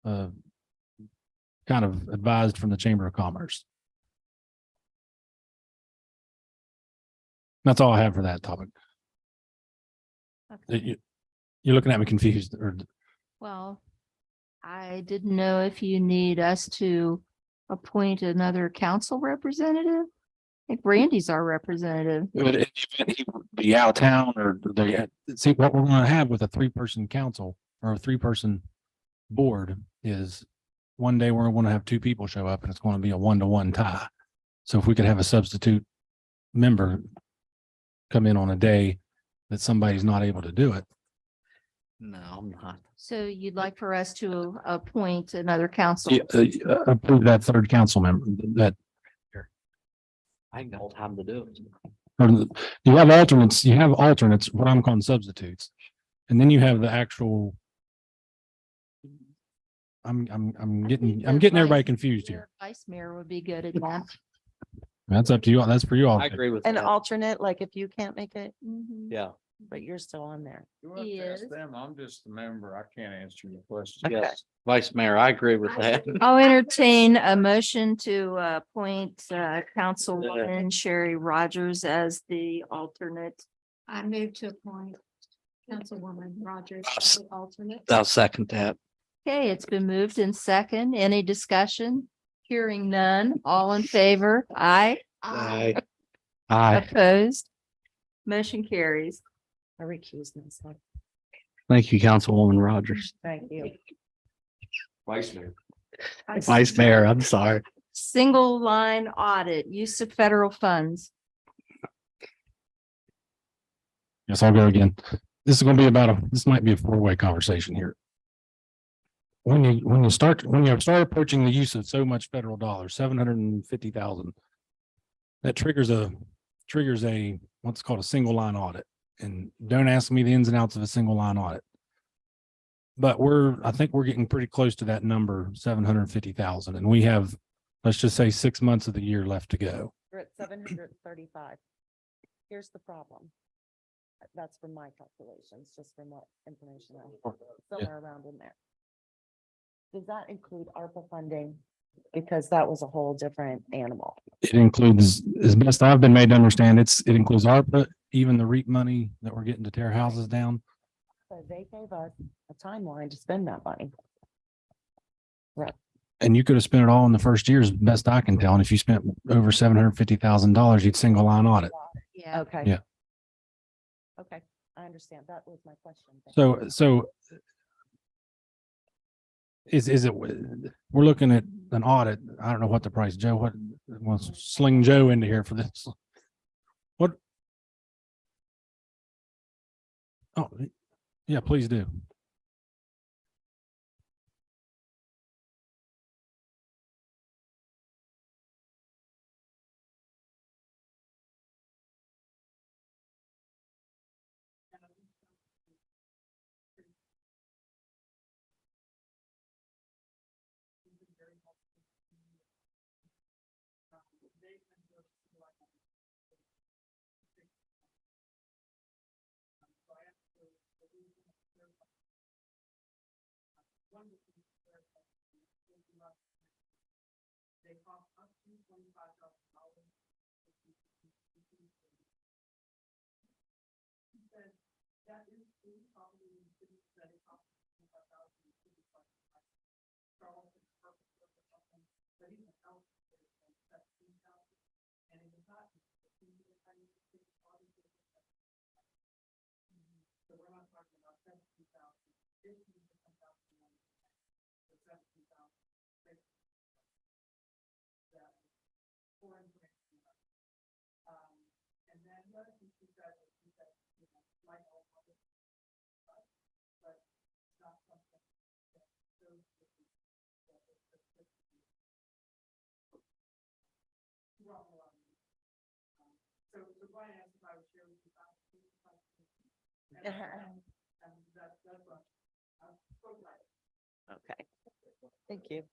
kind of advised from the Chamber of Commerce. That's all I have for that topic. You're looking at me confused, or Well, I didn't know if you need us to appoint another council representative. I think Randy's our representative. in the event he would be out of town, or see what we're going to have with a 3-person council or a 3-person board is one day we're going to have 2 people show up and it's going to be a 1-to-1 tie. So if we could have a substitute member come in on a day that somebody's not able to do it. No, I'm not. So you'd like for us to appoint another council? Approve that 3rd council member that I ain't got time to do it. or you have alternates, what I'm calling substitutes. And then you have the actual. I'm getting everybody confused here. Vice mayor would be good at that. That's up to you. That's for you all. I agree with An that. alternate, like if you can't make it, Yeah. but you're still on there. He is. I'm just a member. I can't answer your question. Yes. Vice Mayor, I agree with that. I'll entertain a motion to appoint Councilwoman Sherry Rogers as the alternate. I move to appoint Councilwoman Rogers as the alternate. I'll second that. Okay, it's been moved in second. Any discussion? Hearing none. All in favor? Aye. Aye. Opposed? Motion carries. I recuse myself. Thank you, Councilwoman Rogers. Thank you. Vice Mayor. Vice Mayor, I'm sorry. Single line audit, use of federal funds. Yes, I'll go again. This is going to be this might be a 4-way conversation here. When you start approaching the use of so much federal dollars, 750,000, that triggers a what's called a single line audit. And don't ask me the ins and outs of a single line audit. But I think we're getting pretty close to that number, 750,000, and we have, let's just say 6 months of the year left to go. We're at 735. Here's the problem. That's from my calculations, just from what information I have, somewhere around in there. Does that include ARPA funding? Because that was a whole different animal. It includes, as best I've been made to understand, it includes ARPA, even the REAP money that we're getting to tear houses down. So they gave us a timeline to spend that money. And you could have spent it all in the first year, as best I can tell. And if you spent over $750,000, you'd single line audit. Yeah. Okay. Yeah. Okay, I understand. That was my question. So is it, we're looking at an audit. I don't know what the price, Joe, what wants sling Joe into here for this? What? Oh, yeah, please do. Okay, thank you.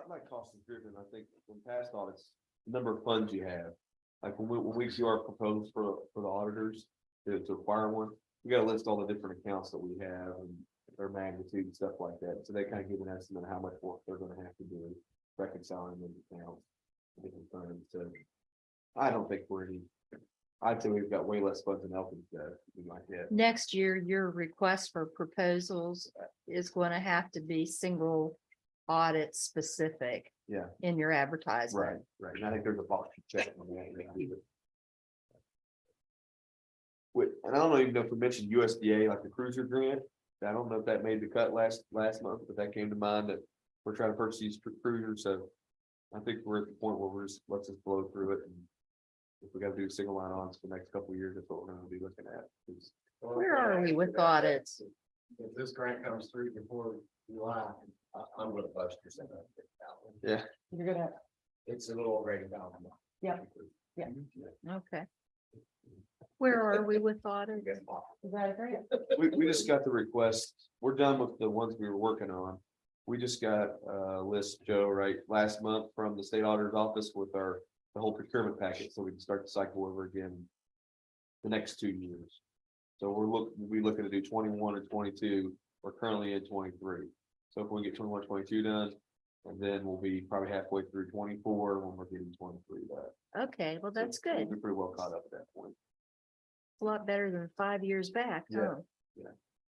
Like cost is driven, I think, from past audits, the number of funds you have. Like when we see our proposals for the auditors to acquire one, we gotta list all the different accounts that we have and their magnitude and stuff like that. So they kind of give an estimate of how much work they're gonna have to do reconciling those accounts. Different funds. So I don't think we're any, I'd say we've got way less funds than Elkins does, something like that. Next year, your request for proposals is going to have to be single audit specific Yeah, in your advertisement. right. And I think there's a box to check on that. And I don't even know if we mentioned USDA, like the cruiser grant. I don't know if that made the cut last month, but that came to mind that we're trying to purchase these cruisers. So I think we're at the point where we're just, let's just blow through it. And if we gotta do single line ons for the next couple of years, that's what we're gonna be looking at. Where are we with audits? If this grant comes through before July, I'm gonna bust your $750,000. Yeah. You're gonna, It's a little over $80,000. Yeah. Okay. Where are we with audits? is that a grant? We just got the request. We're done with the ones we were working on. We just got a list, Joe, right, last month from the state auditor's office with the whole procurement packet, so we can start the cycle over again the next 2 years. So we'll be looking to do 21 and 22. We're currently in 23. So if we get 21, 22 done, and then we'll be probably halfway through 24 when we're getting 23 done. Okay, well, that's So we'll good. be pretty well caught up at that point. A lot better than 5 years back, huh?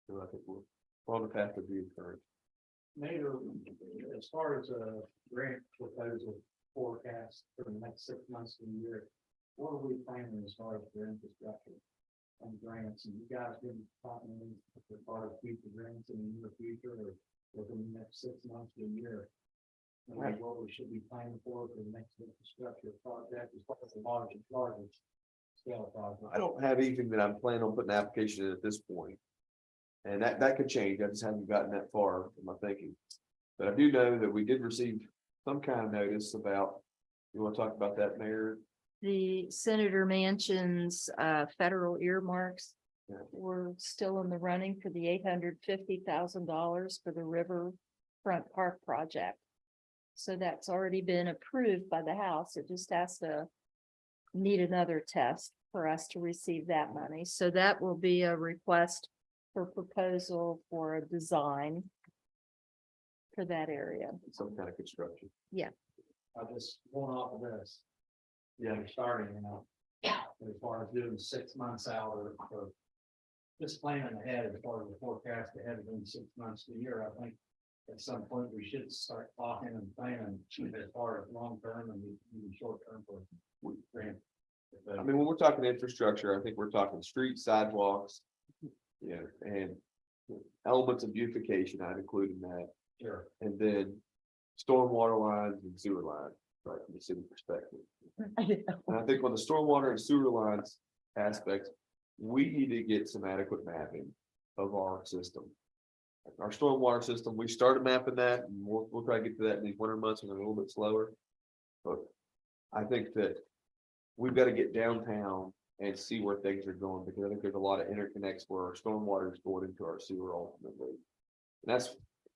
So I think we're on the path to be encouraged. Mayor, as far as a grant proposal forecast for the next 6 months of the year, what are we planning as far as the infrastructure and grants? And you guys been talking as far as future grants in the near future or within the next 6 months of the year? Like what we should be planning for the next infrastructure project as far as the largest scale project. I don't have anything that I'm planning on putting an application in at this point. And that could change. I just haven't gotten that far in my thinking. But I do know that we did receive some kind of notice about, you want to talk about that, Mayor? The Senator Manchin's federal earmarks Yeah. were still in the running for the $850,000 for the Riverfront Park project. So that's already been approved by the House. It just has to need another test for us to receive that money. So that will be a request for proposal for a design for that area. Some kind of construction. I just going off of this. Yeah. You're starting, as far as doing 6 months out or just planning ahead as far as the forecast ahead of them 6 months to a year, I think at some point we should start talking and planning as far as long term and even short term for grant. I mean, when we're talking infrastructure, I think we're talking streets, sidewalks. And elements of beautification, I'd include in that. Sure. And then stormwater lines and sewer lines, right, from the city perspective. And I think on the stormwater and sewer lines aspects, we need to get some adequate mapping of our system. Our stormwater system, we started mapping that, and we'll try to get to that in these winter months, and a little bit slower. But I think that we've got to get downtown and see where things are going, because I think there's a lot of interconnects where our stormwater is going into our sewer ultimately. And that's,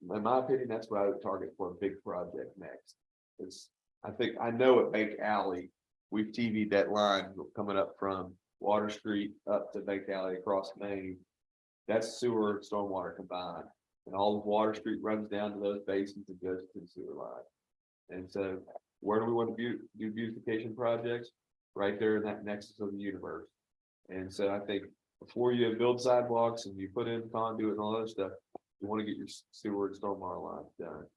in my opinion, that's what I would target for a big project next. Is I know at Bank Alley, we've TV'd that line coming up from Water Street up to Bank Alley across Main. That's sewer and stormwater combined. And all of Water Street runs down to those basins and goes to the sewer line. And so where do we want to do beautification projects? Right there in that nexus of the universe. And so I think before you build sidewalks and you put in conduit and all that stuff, you want to get your sewer and stormwater lines done.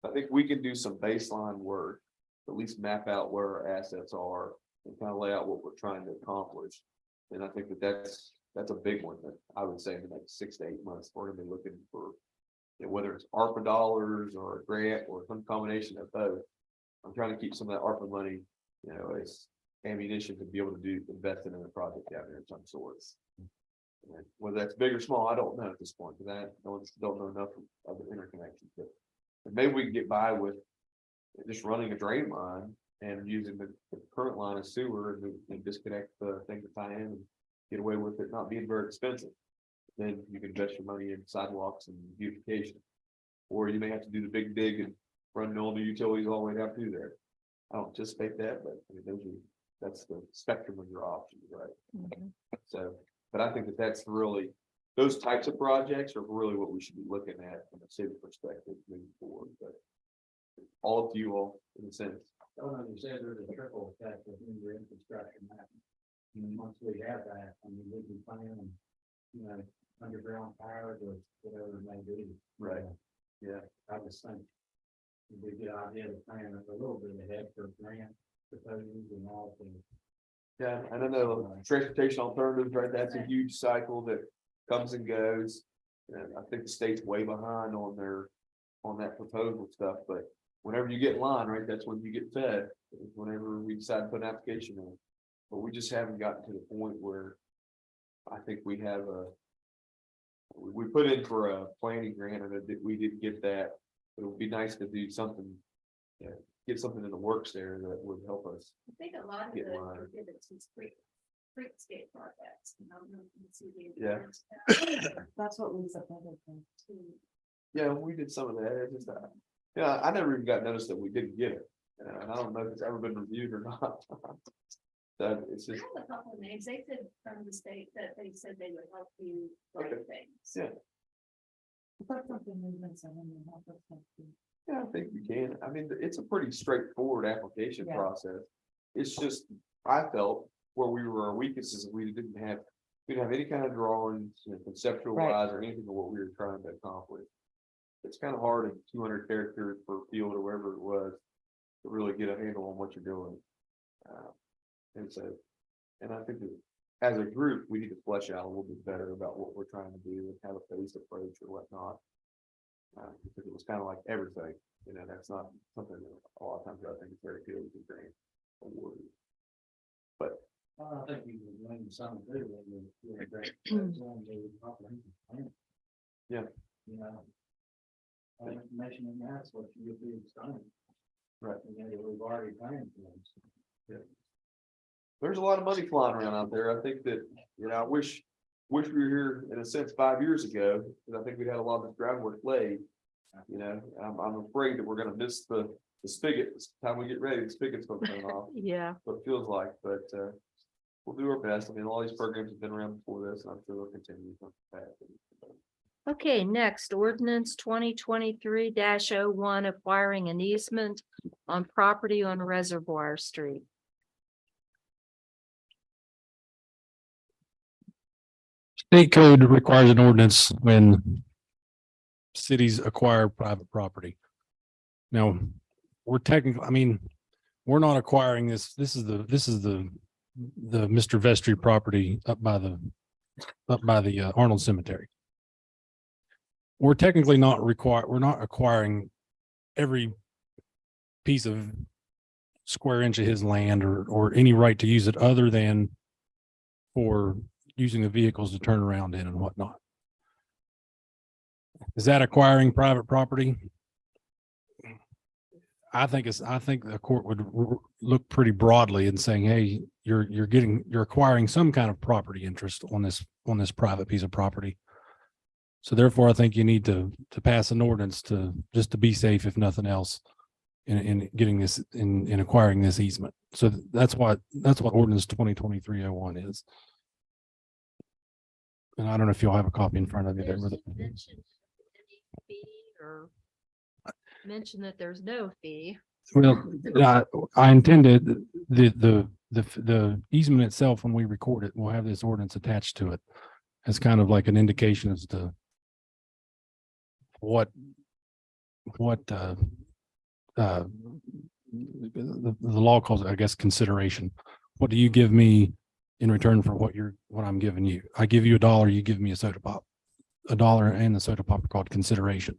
I think we can do some baseline work, at least map out where our assets are and kind of lay out what we're trying to accomplish. And I think that's a big one that I would say in the next 6 to 8 months, we're gonna be looking for, whether it's ARPA dollars or a grant or some combination of both. I'm trying to keep some of that ARPA money, as ammunition to be able to invest in a project out there of some sorts. And whether that's big or small, I don't know at this point, because I don't know enough of the interconnections. But maybe we can get by with just running a drain line and using the current line of sewer and disconnect the thing to tie in and get away with it not being very expensive. Then you can invest your money in sidewalks and beautification. Or you may have to do the big dig and run all the utilities all the way down through there. I don't anticipate that, but I mean, that's the spectrum of your options, right? So, but I think that's really, those types of projects are really what we should be looking at from a city perspective moving forward. But all of you all, in a sense. You said there's a trickle effect within your infrastructure map. And once we have that, I mean, we can plan, underground power or whatever it may be. Right. Yeah. I just think it'd be a good idea to plan a little bit ahead for grant proposals and all things. Yeah, I don't know, transportation alternatives, right? That's a huge cycle that comes and goes. And I think the state's way behind on that proposal stuff, but whenever you get in line, right, that's when you get fed, whenever we decide to put an application in. But we just haven't gotten to the point where I think we put in for a planning grant and we didn't get that. But it would be nice to do something, get something in the works there that would help us. I think a lot of Get the mine. prohibits is streetscape projects. That's what Lisa said. Yeah, we did some of that. It's just, I never even got noticed that we didn't get it. And I don't know if it's ever been reviewed or not. So it's I just, have a couple of names. They said from the state that they said they would help you write Okay. things. yeah, I think we can. I mean, it's a pretty straightforward application process. It's just, I felt where we were our weaknesses, we didn't have any kind of drawings, conceptual wise or anything of what we were trying to accomplish. It's kind of hard in 200 characters per field or wherever it was to really get a handle on what you're doing. And I think that as a group, we need to flesh out a little bit better about what we're trying to do and have a phased approach or whatnot. Because it was kind of like everything, that's not something that a lot of times I think is very good with the grant award. But I think you can learn something too. When you're great. Yeah. All information in that's what you'll be studying. Right. We've already planned for them. Yeah. There's a lot of money flying around out there. I think that, I wish we were here in a sense 5 years ago, because I think we had a lot of this groundwork laid. I'm afraid that we're gonna miss the spigot. This time we get ready, the spigot's gonna turn off. Yeah. What it feels like, but we'll do our best. I mean, all these programs have been around before this, and I'm sure they'll continue. Okay, next ordinance 2023-01 acquiring an easement on property on Reservoir Street. State code requires an ordinance when cities acquire private property. Now, we're technically, we're not acquiring this. This is the Mr. Vestry property up by the Arnold Cemetery. we're technically not required, we're not acquiring every piece of square inch of his land or any right to use it other than for using the vehicles to turn around in and whatnot. Is that acquiring private property? I think the court would look pretty broadly and saying, hey, you're acquiring some kind of property interest on this private piece of property. So therefore, I think you need to pass an ordinance just to be safe, if nothing else, in getting this, in acquiring this easement. So that's what ordinance 2023-01 is. And I don't know if you'll have a copy in front of you there with it. Or mention that there's no fee. Well, I intended the easement itself, when we record it, we'll have this ordinance attached to it as kind of like an indication as to what the law calls it, I guess, consideration. What do you give me in return for what I'm giving you? I give you $1, you give me a soda pop. $1 and the soda pop are called consideration.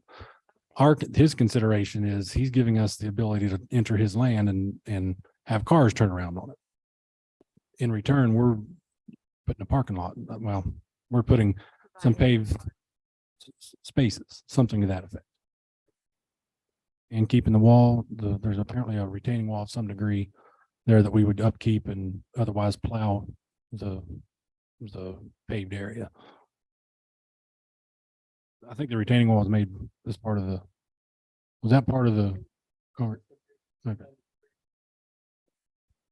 His consideration is he's giving us the ability to enter his land and have cars turn around on it. In return, we're putting a parking lot. Well, we're putting some paved spaces, something to that effect. And keeping the wall, there's apparently a retaining wall of some degree there that we would upkeep and otherwise plow the paved area. I think the retaining wall was made as part of was that part of the cover? Okay.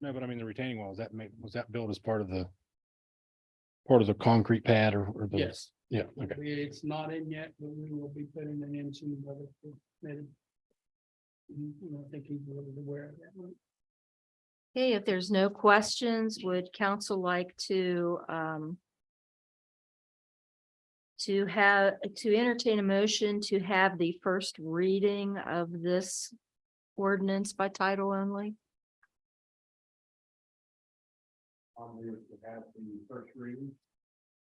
No, but I mean, the retaining wall, was that built as part of the concrete pad or the? Yes. Yeah, okay. It's not in yet, but we will be putting it in soon. I think he's really aware of that one. Okay, if there's no questions, would council like to entertain a motion to have the first reading of this ordinance by title only? On the, to have the first reading.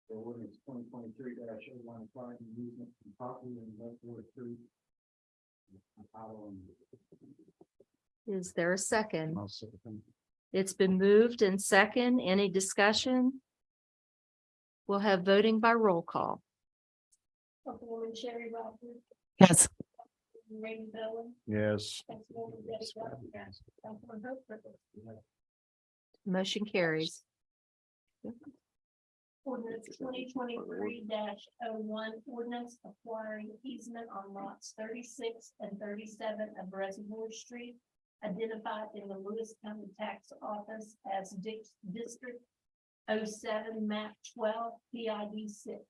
The ordinance 2023-01 applying the easement from property and West Ward Street. Is there a second? I'll say it. It's been moved and second. Any discussion? We'll have voting by roll call. Councilwoman Sherry Rogers, Yes. Rainy Bowen, Yes. Councilwoman Debbie Gardner, Councilman Hope. Motion carries. Ordinance 2023-01, ordinance acquiring easement on lots 36 and 37 of Reservoir Street, identified in the Lewis County Tax Office as District 07, map 12, PID 6.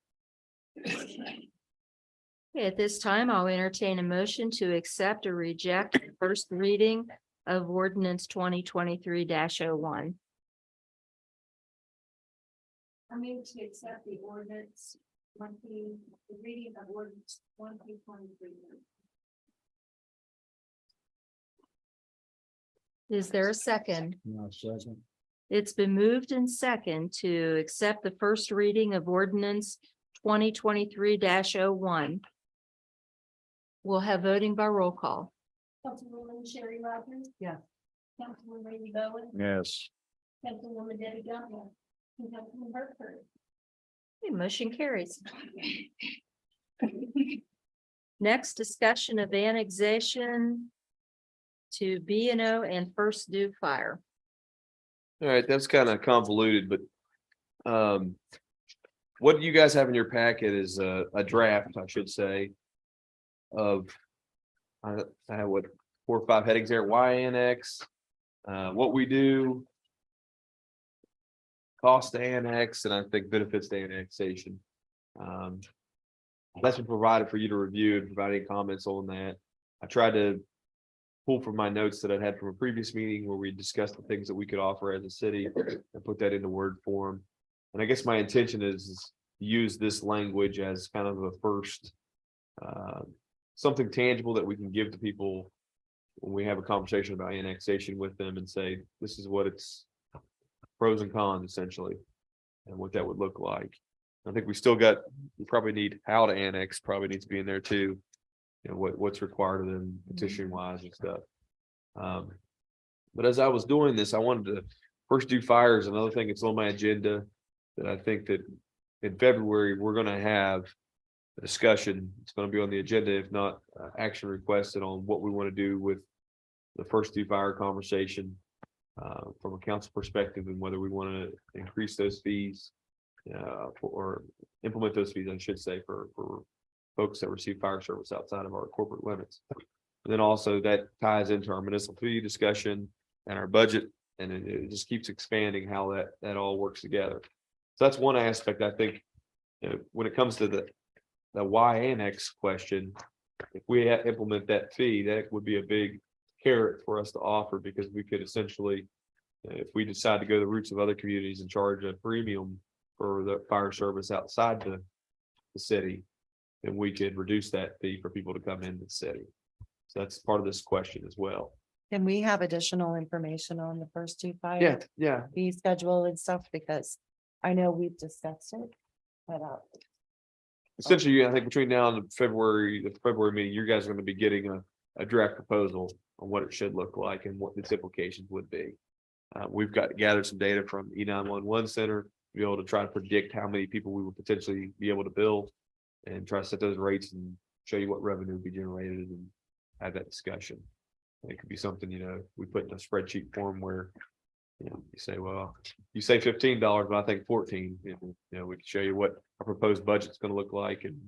Okay, at this time, I'll entertain a motion to accept or reject the first reading of ordinance 2023-01. I move to accept the ordinance, the reading of ordinance 2023. Is there a second? No, second. It's been moved and second to accept the first reading of ordinance 2023-01. We'll have voting by roll call. Councilwoman Sherry Rogers. Yeah. Councilman Rainy Bowen, Yes. Councilwoman Debbie Gardner, and Councilman Hartford. Okay, motion carries. Next, discussion of annexation to B&O and First Due Fire. All right, that's kind of convoluted, but what you guys have in your packet is a draft, I should say, of I have 4 or 5 headings there. Why annex? What we do, cost to annex, and I think benefits to annexation. That's been provided for you to review and provide any comments on that. I tried to pull from my notes that I'd had from a previous meeting where we discussed the things that we could offer as a city and put that into word form. And I guess my intention is to use this language as kind of a first something tangible that we can give to people when we have a conversation about annexation with them and say, this is what it's pros and cons essentially, and what that would look like. I think we still got, we probably need how to annex, probably needs to be in there too. You know, what's required of them petition wise and stuff. But as I was doing this, I wanted to first do fire is another thing that's on my agenda. That I think that in February, we're gonna have a discussion. It's gonna be on the agenda, if not action requested on what we want to do with the first do fire conversation. From a council perspective and whether we want to increase those fees. Or implement those fees, I should say, for folks that receive fire service outside of our corporate limits. And then also that ties into our municipal fee discussion and our budget, and it just keeps expanding how that all works together. So that's one aspect I think, when it comes to the why annex question, if we implement that fee, that would be a big carrot for us to offer, because we could essentially, if we decide to go the routes of other communities and charge a premium for the fire service outside the city, then we could reduce that fee for people to come into the city. So that's part of this question as well. Can we have additional information on the first two fire Yeah. fee schedule and stuff? Because I know we've discussed it, but Essentially, I think between now and the February meeting, you guys are going to be getting a draft proposal on what it should look like and what its implications would be. We've got to gather some data from E911 Center to be able to try to predict how many people we would potentially be able to build and try to set those rates and show you what revenue would be generated and have that discussion. It could be something, we put in a spreadsheet form where, you say, well, you say $15, but I think 14, we can show you what our proposed budget's going to look like and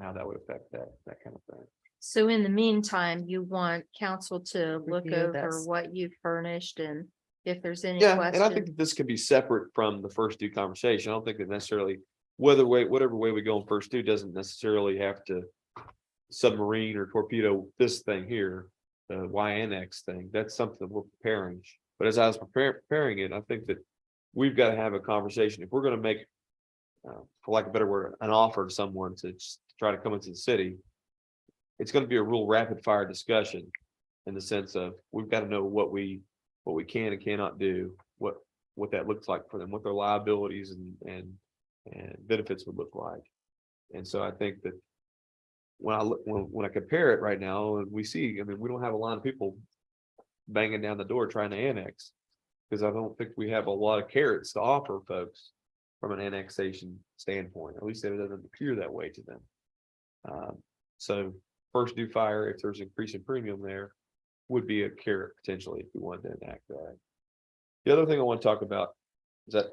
how that would affect that kind of thing. So in the meantime, you want council to look Review over this. what you've furnished, and if there's any Yeah, and I think questions. that this could be separate from the first due conversation. I don't think that necessarily, whatever way we go on first due doesn't necessarily have to submarine or torpedo this thing here, the Y annex thing. That's something we're preparing. But as I was preparing it, I think that we've got to have a conversation. If we're going to make, for lack of a better word, an offer to someone to try to come into the city, it's going to be a real rapid fire discussion in the sense of we've got to know what we can and cannot do, what that looks like for them, what their liabilities and benefits would look like. And so I think that when I compare it right now, and we see, we don't have a lot of people banging down the door trying to annex, because I don't think we have a lot of carrots to offer folks from an annexation standpoint. At least it doesn't appear that way to them. So first due fire, if there's increase in premium there, would be a carrot potentially if we wanted to enact that. The other thing I want to talk about, is that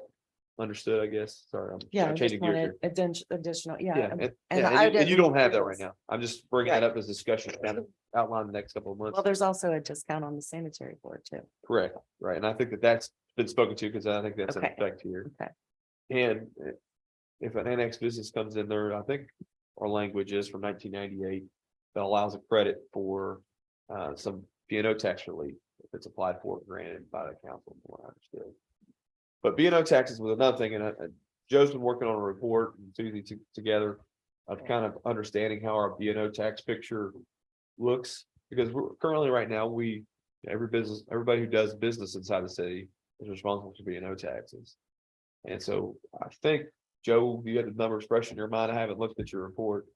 understood, I guess? Sorry, yeah, I I'm just changing gears here. wanted additional, Yeah, yeah. and you don't have that right realize- now. I'm just bringing that up as discussion, kind of outline the next couple of months. Well, there's also a discount on the sanitary board too. Correct, right, and I think that's been spoken to, because I think that's in Okay. effect here. Okay. And if an annex business comes in there, I think our language is from 1998 that allows a credit for some B&O tax relief if it's applied for and granted by the council, from what I understood. But B&O taxes was another thing, and Joe's been working on a report and Susie together of kind of understanding how our B&O tax picture looks, because we're currently right now, everybody who does business inside the city is responsible for B&O taxes. And so I think, Joe, you had the numbers fresh in your mind. I haven't looked at your report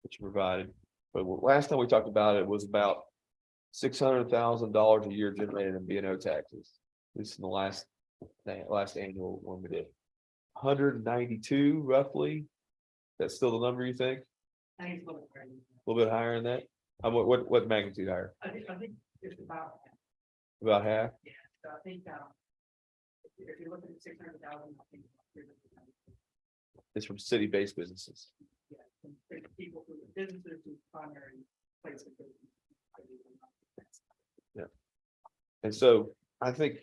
that you provided, but last time we talked about it was about $600,000 a year generated in B&O taxes. This is the last annual one we did. 192 roughly. That's still the number you think? I think it's a A little bit higher than that? What magnitude higher? I think it's about, About half? yeah, so I think, if you're looking at 600,000, I think. It's from city-based businesses. Yeah, from people who are businesses whose primary place of business. And so I think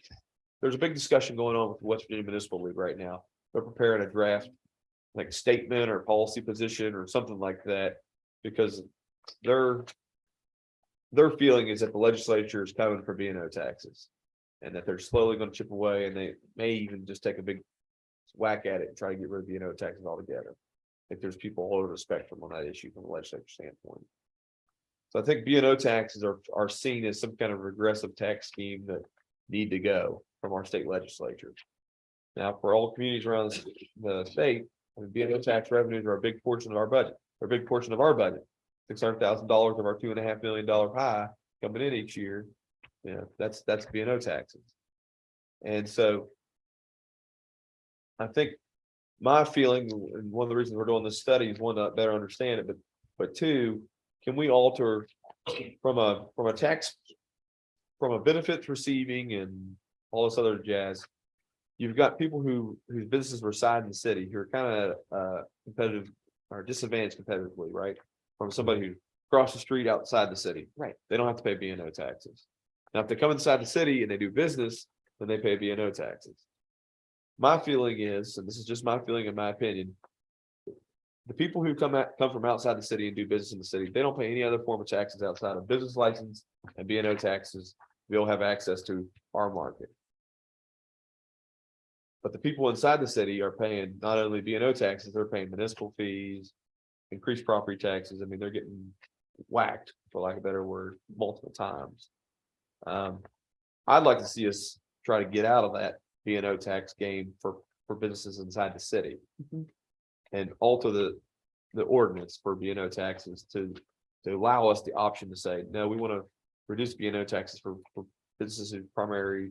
there's a big discussion going on with the West Virginia Municipal League right now. They're preparing a draft, like statement or policy position or something like that, because their feeling is that the legislature is coming for B&O taxes, and that they're slowly going to chip away, and they may even just take a big whack at it and try to get rid of B&O taxes altogether. If there's people all over the spectrum on that issue from a legislature standpoint. So I think B&O taxes are seen as some kind of regressive tax scheme that need to go from our state legislature. Now, for all communities around the state, I mean, B&O tax revenues are a big portion of our budget, or a big portion of our budget. $600,000 of our $2.5 million pie coming in each year. You know, that's B&O taxes. And so I think my feeling, and one of the reasons we're doing this study is one, to better understand it, but two, can we alter from a tax, from a benefits receiving and all this other jazz? You've got people whose businesses reside in the city who are kind of competitive or disadvantaged competitively, right? From somebody who crossed the street outside the city. Right. They don't have to pay B&O taxes. Now, if they come inside the city and they do business, then they pay B&O taxes. My feeling is, and this is just my feeling and my opinion, the people who come from outside the city and do business in the city, they don't pay any other form of taxes outside of business license and B&O taxes. They'll have access to our market. But the people inside the city are paying not only B&O taxes, they're paying municipal fees, increased property taxes. I mean, they're getting whacked, for lack of a better word, multiple times. I'd like to see us try to get out of that B&O tax game for businesses inside the city. And alter the ordinance for B&O taxes to allow us the option to say, no, we want to reduce B&O taxes for businesses in primary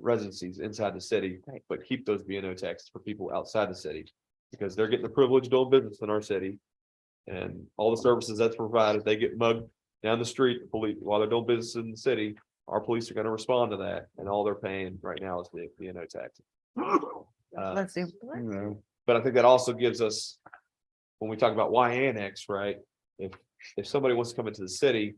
residencies inside the city, but keep those B&O taxes for people outside the city, because they're getting the privilege of doing business in our city. And all the services that's provided, they get mugged down the street, the police, while they're doing business in the city, our police are going to respond to that. And all they're paying right now is the B&O taxes. Let's see. But I think that also gives us, when we talk about why annex, right? If somebody wants to come into the city,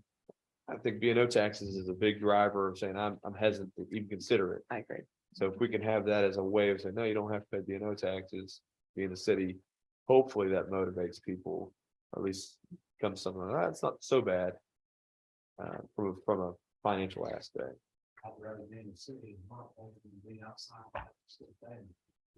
I think B&O taxes is a big driver of saying, I'm hesitant to even consider it. I agree. So if we can have that as a way of saying, no, you don't have to pay B&O taxes, be in the city, hopefully that motivates people, or at least comes something like that. It's not so bad from a financial aspect. I'd rather be in the city and not only be outside.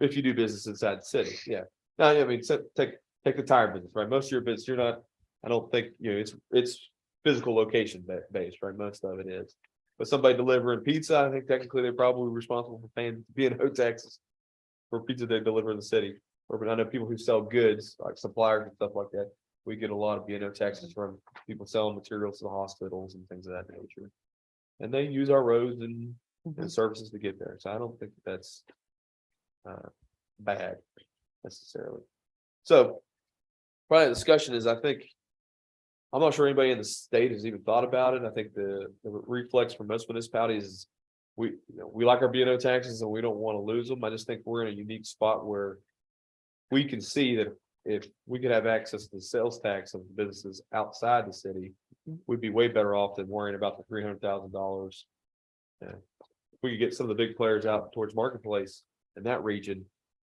If you do business inside the city, yeah. No, I mean, take the tire business, right? Most of your business, you're not, I don't think, it's physical location based, right? Most of it is. But somebody delivering pizza, I think technically they're probably responsible for paying B&O taxes for pizza they deliver in the city. Or I know people who sell goods, like suppliers and stuff like that. We get a lot of B&O taxes from people selling materials to the hospitals and things of that nature. And they use our roads and services to get there. So I don't think that's bad necessarily. So probably the discussion is, I think, I'm not sure anybody in the state has even thought about it. I think the reflex for most municipalities is we like our B&O taxes and we don't want to lose them. I just think we're in a unique spot where we can see that if we could have access to the sales tax of businesses outside the city, we'd be way better off than worrying about the $300,000. If we could get some of the big players out towards marketplace in that region,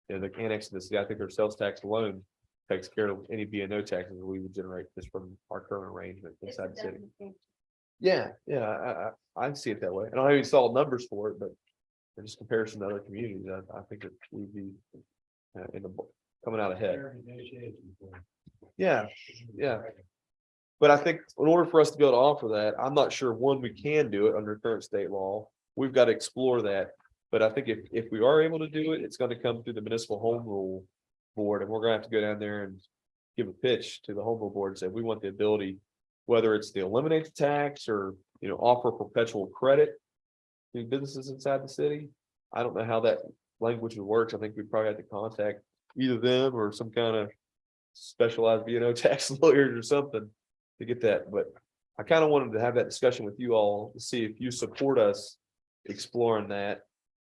the annex to the city, I think their sales tax alone takes care of any B&O taxes we would generate just from our current arrangement inside the city. Yeah, I see it that way. And I haven't saw numbers for it, but in just comparison to other communities, I think that we'd be coming out ahead. Yeah. But I think in order for us to be able to offer that, I'm not sure, one, we can do it under current state law. We've got to explore that. But I think if we are able to do it, it's going to come through the municipal home rule board, and we're going to have to go down there and give a pitch to the home rule board and say we want the ability, whether it's to eliminate the tax or offer perpetual credit to businesses inside the city. I don't know how that language works. I think we probably have to contact either them or some kind of specialized B&O tax lawyers or something to get that. But I kind of wanted to have that discussion with you all to see if you support us exploring that.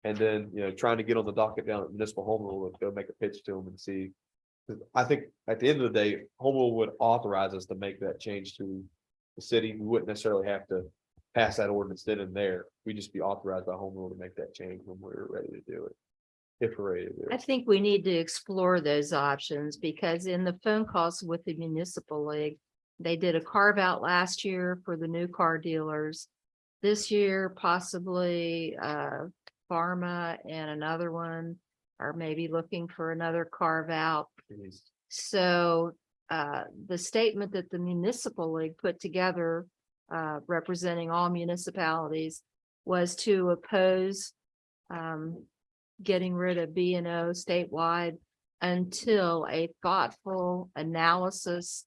And then, trying to get on the docket down at municipal home rule to go make a pitch to them and see. I think at the end of the day, home rule would authorize us to make that change to the city. We wouldn't necessarily have to pass that ordinance then and there. We'd just be authorized by home rule to make that change when we're ready to do it. If we're ready to do I it. think we need to explore those options, because in the phone calls with the municipal league, they did a carve out last year for the new car dealers. This year, possibly Pharma and another one are maybe looking for another carve out. So the statement that the municipal league put together, representing all municipalities, was to oppose getting rid of B&O statewide, until a thoughtful analysis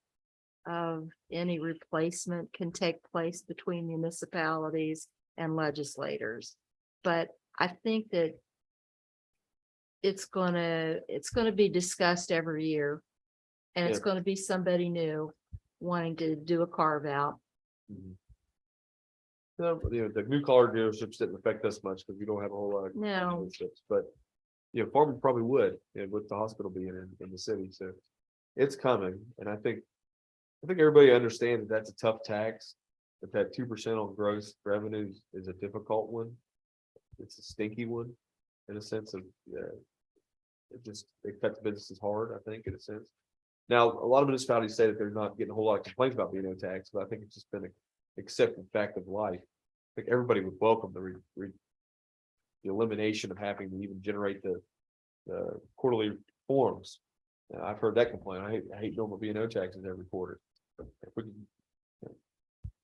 of any replacement can take place between municipalities and legislators. But I think that it's gonna be discussed every year. And it's Yeah. gonna be somebody new wanting to do a carve out. No, the new car dealerships didn't affect us much because we don't have a whole lot of. No. dealerships, But, Farming probably would, with the hospital being in the city, so it's coming, and I think everybody understands that that's a tough tax, that 2% on gross revenues is a difficult one. It's a stinky one, in a sense of, it cuts businesses hard, I think, in a sense. Now, a lot of municipalities say that they're not getting a whole lot of complaints about B&O tax, but I think it's just been an accepted fact of life. I think everybody would welcome the elimination of having to even generate the quarterly forms. I've heard that complaint. I hate doing my B&O taxes every quarter. But if we can,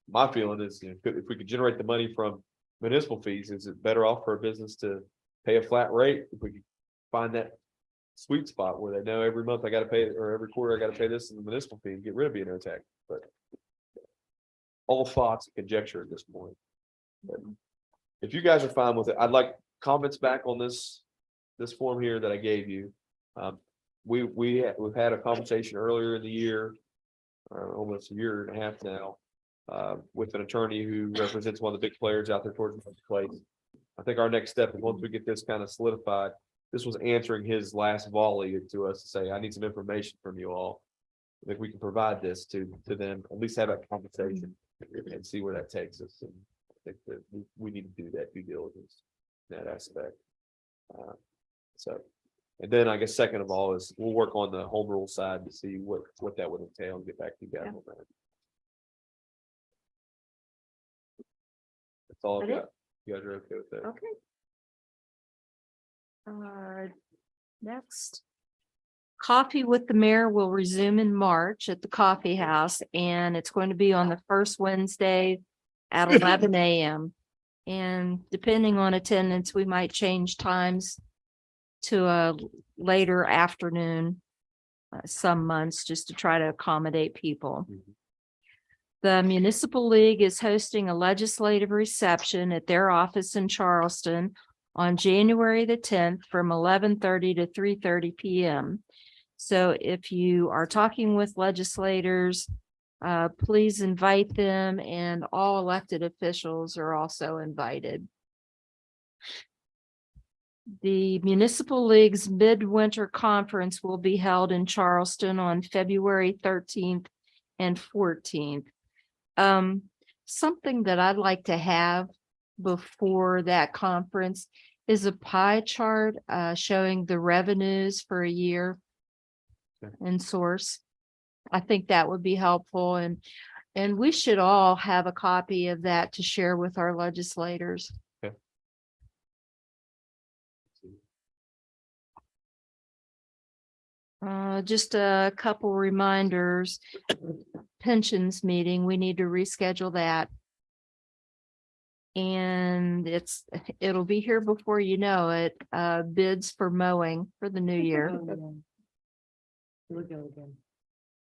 my feeling is, if we could generate the money from municipal fees, is it better off for a business to pay a flat rate? If we could find that sweet spot where they know every month I got to pay it, or every quarter I got to pay this in the municipal fee and get rid of B&O tax. But all thoughts and conjecture at this point. But if you guys are fine with it, I'd like comments back on this form here that I gave you. We've had a conversation earlier in the year, almost a year and a half now, with an attorney who represents one of the big players out there towards the place. I think our next step is, once we get this kind of solidified, this was answering his last volley to us to say, I need some information from you all. I think we can provide this to them, at least have that conversation and see where that takes us. And I think that we need to do that due diligence in that aspect. And then I guess second of all is we'll work on the home rule side to see what that would entail and get back to you guys on that. That's all I've That it? got. You guys are okay with that? Okay. Next. Coffee with the Mayor will resume in March at the Coffee House, and it's going to be on the first Wednesday at 11 a.m. And depending on attendance, we might change times to a later afternoon, some months, just to try to accommodate people. The Municipal League is hosting a legislative reception at their office in Charleston on January the 10th from 11:30 to 3:30 p.m. So if you are talking with legislators, please invite them, and all elected officials are also invited. The Municipal League's Midwinter Conference will be held in Charleston on February 13th and 14th. Something that I'd like to have before that conference is a pie chart showing the revenues for a year and source. I think that would be helpful, and we should all have a copy of that to share with our legislators. Just a couple reminders. Pensions meeting, we need to reschedule that. And it'll be here before you know it. Bids for mowing for the new year. We'll go again.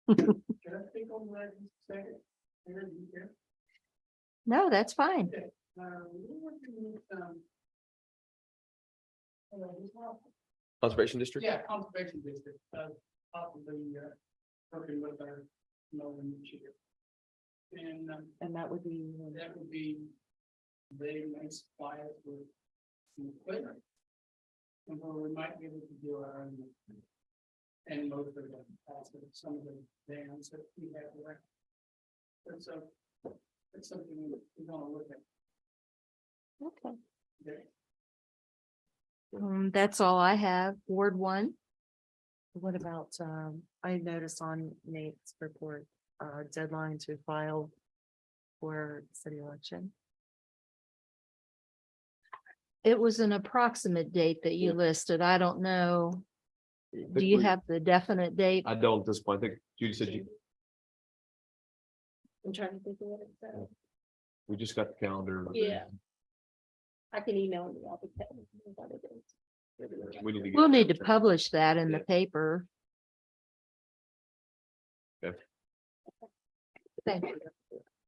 Can I speak on that in a second? No, that's fine. Conservation District? Yeah, conservation district, possibly, working with our mowing this year. And that would be. they may supply us with some equipment. And where we might be able to do our own. And most of them, some of the dams that we have around. That's something we want to look at. Okay. Okay. That's all I have. Ward 1. What about, I noticed on Nate's report, deadline to file for city election. It was an approximate date that you listed. I don't know. Do you have the definite date? I don't at this point. I think Judy said I'm trying to think of what it said. we just got the calendar. Yeah. I can email you all the what it is. We need to We'll get, need to publish that in the paper. Okay. Thank you.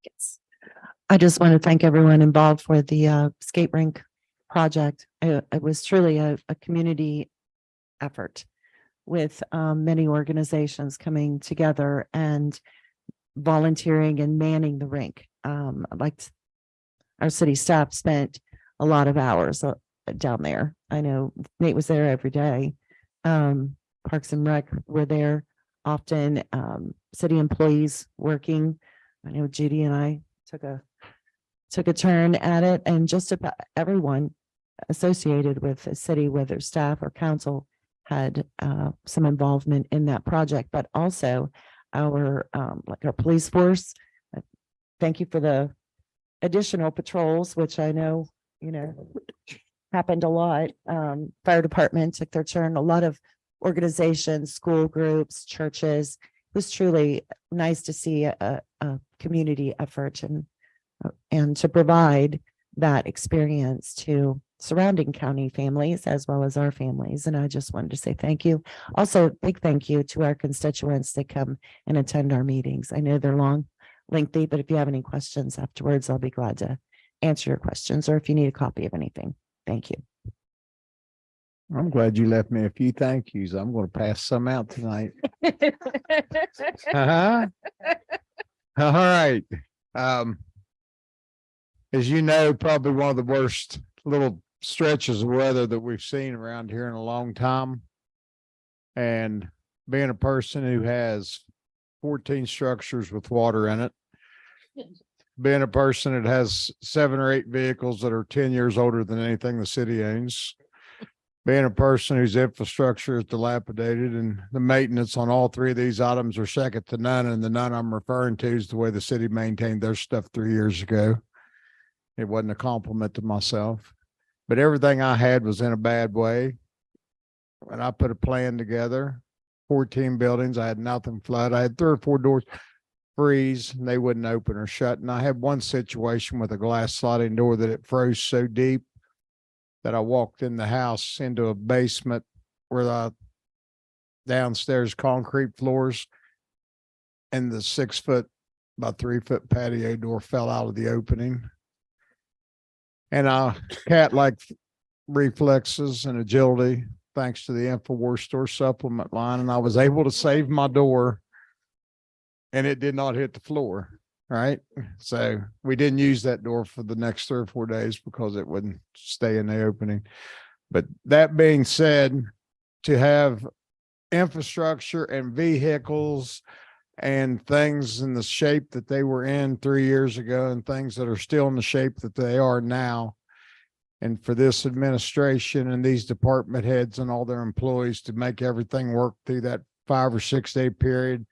Yes. I just want to thank everyone involved for the skate rink project. It was truly a community effort with many organizations coming together and volunteering and manning the rink. Our city staff spent a lot of hours down there. I know Nate was there every day. Parks and Rec were there often. City employees working. I know Judy and I took a turn at it, and just about everyone associated with the city, whether staff or council, had some involvement in that project, but also our police force. Thank you for the additional patrols, which I know, happened a lot. Fire department took their turn, a lot of organizations, school groups, churches. It was truly nice to see a community effort and to provide that experience to surrounding county families as well as our families. And I just wanted to say thank you. Also, big thank you to our constituents that come and attend our meetings. I know they're long, lengthy, but if you have any questions afterwards, I'll be glad to answer your questions, or if you need a copy of anything. Thank you. I'm glad you left me a few thank yous. I'm going to pass some out tonight. Uh-huh. All right. As you know, probably one of the worst little stretches of weather that we've seen around here in a long time. And being a person who has 14 structures with water in it, being a person that has 7 or 8 vehicles that are 10 years older than anything the city owns, being a person whose infrastructure is dilapidated, and the maintenance on all 3 of these items are second to none. And the none I'm referring to is the way the city maintained their stuff 3 years ago. It wasn't a compliment to myself, but everything I had was in a bad way. When I put a plan together, 14 buildings, I had nothing flood. I had 3 or 4 doors freeze and they wouldn't open or shut. And I had one situation with a glass sliding door that it froze so deep that I walked in the house into a basement where the downstairs concrete floors and the 6 foot by 3 foot patio door fell out of the opening. And I cat-like reflexes and agility, thanks to the InfoWars store supplement line, and I was able to save my door and it did not hit the floor. Right. So we didn't use that door for the next 3 or 4 days because it wouldn't stay in the opening. But that being said, to have infrastructure and vehicles and things in the shape that they were in 3 years ago and things that are still in the shape that they are now, and for this administration and these department heads and all their employees to make everything work through that 5 or 6 day period,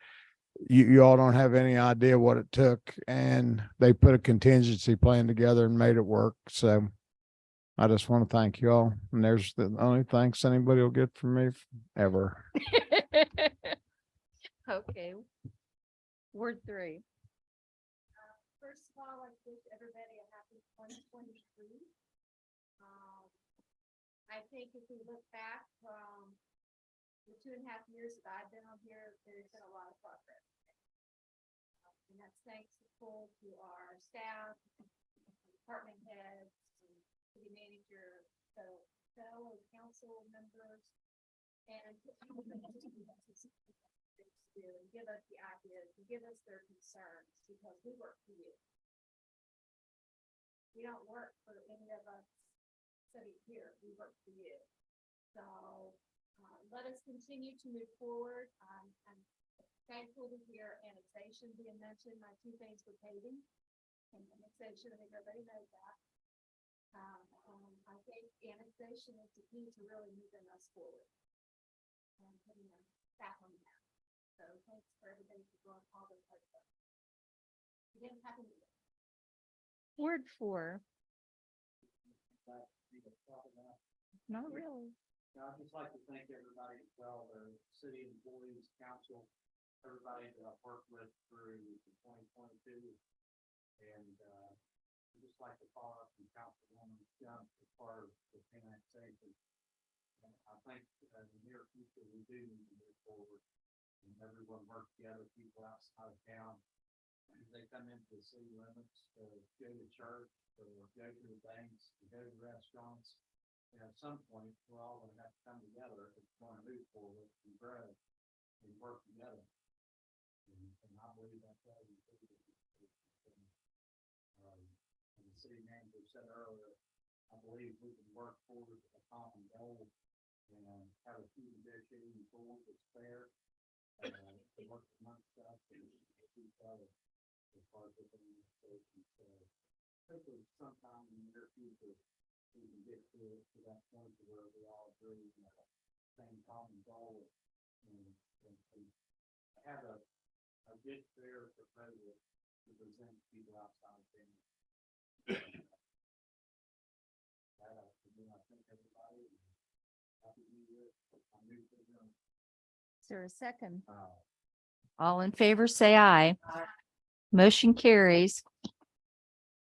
you all don't have any idea what it took, and they put a contingency plan together and made it work. So I just want to thank you all. And there's the only thanks anybody will get from me ever. Okay. Ward 3. First of all, I wish everybody a happy 2023. I think if we look back from the 2.5 years that I've been on here, there's been a lot of progress. And that's thanks to our staff, department heads, and city manager, fellow council members, and give us the ideas, give us their concerns, because we work for you. We don't work for any of us sitting here, we work for you. So let us continue to move forward. I'm thankful to hear annexation being mentioned. My 2 things were paving and annexation. I think everybody knows that. I think annexation is the key to really moving us forward and putting us back on that. So thanks for everybody for going all those hard work. You didn't have to do it. Ward 4. Not really. I'd just like to thank everybody as well, the city employees, council, everybody that I've worked with through 2022. And I'd just like to follow up from Councilwoman Young as far as the annexation. And I think in the near future, we do need to move forward and everyone work together, people outside of town. And they come into the city limits to go to church, or go to the banks, to go to restaurants. And at some point, we're all gonna have to come together if we're gonna move forward and grow and work together. And I believe that's how we do it. And the city manager said earlier, I believe we can work forward to a common goal and have a few negotiating tools that's fair. To work amongst us and each other as far as the administration. So hopefully sometime in the near future, we can get to that point where we all agree on the same common goal and have a good, fair proposal to present to people outside of things. I think everybody, happy New Year. I'm new to them. Is there a second? All in favor, say aye. Motion carries.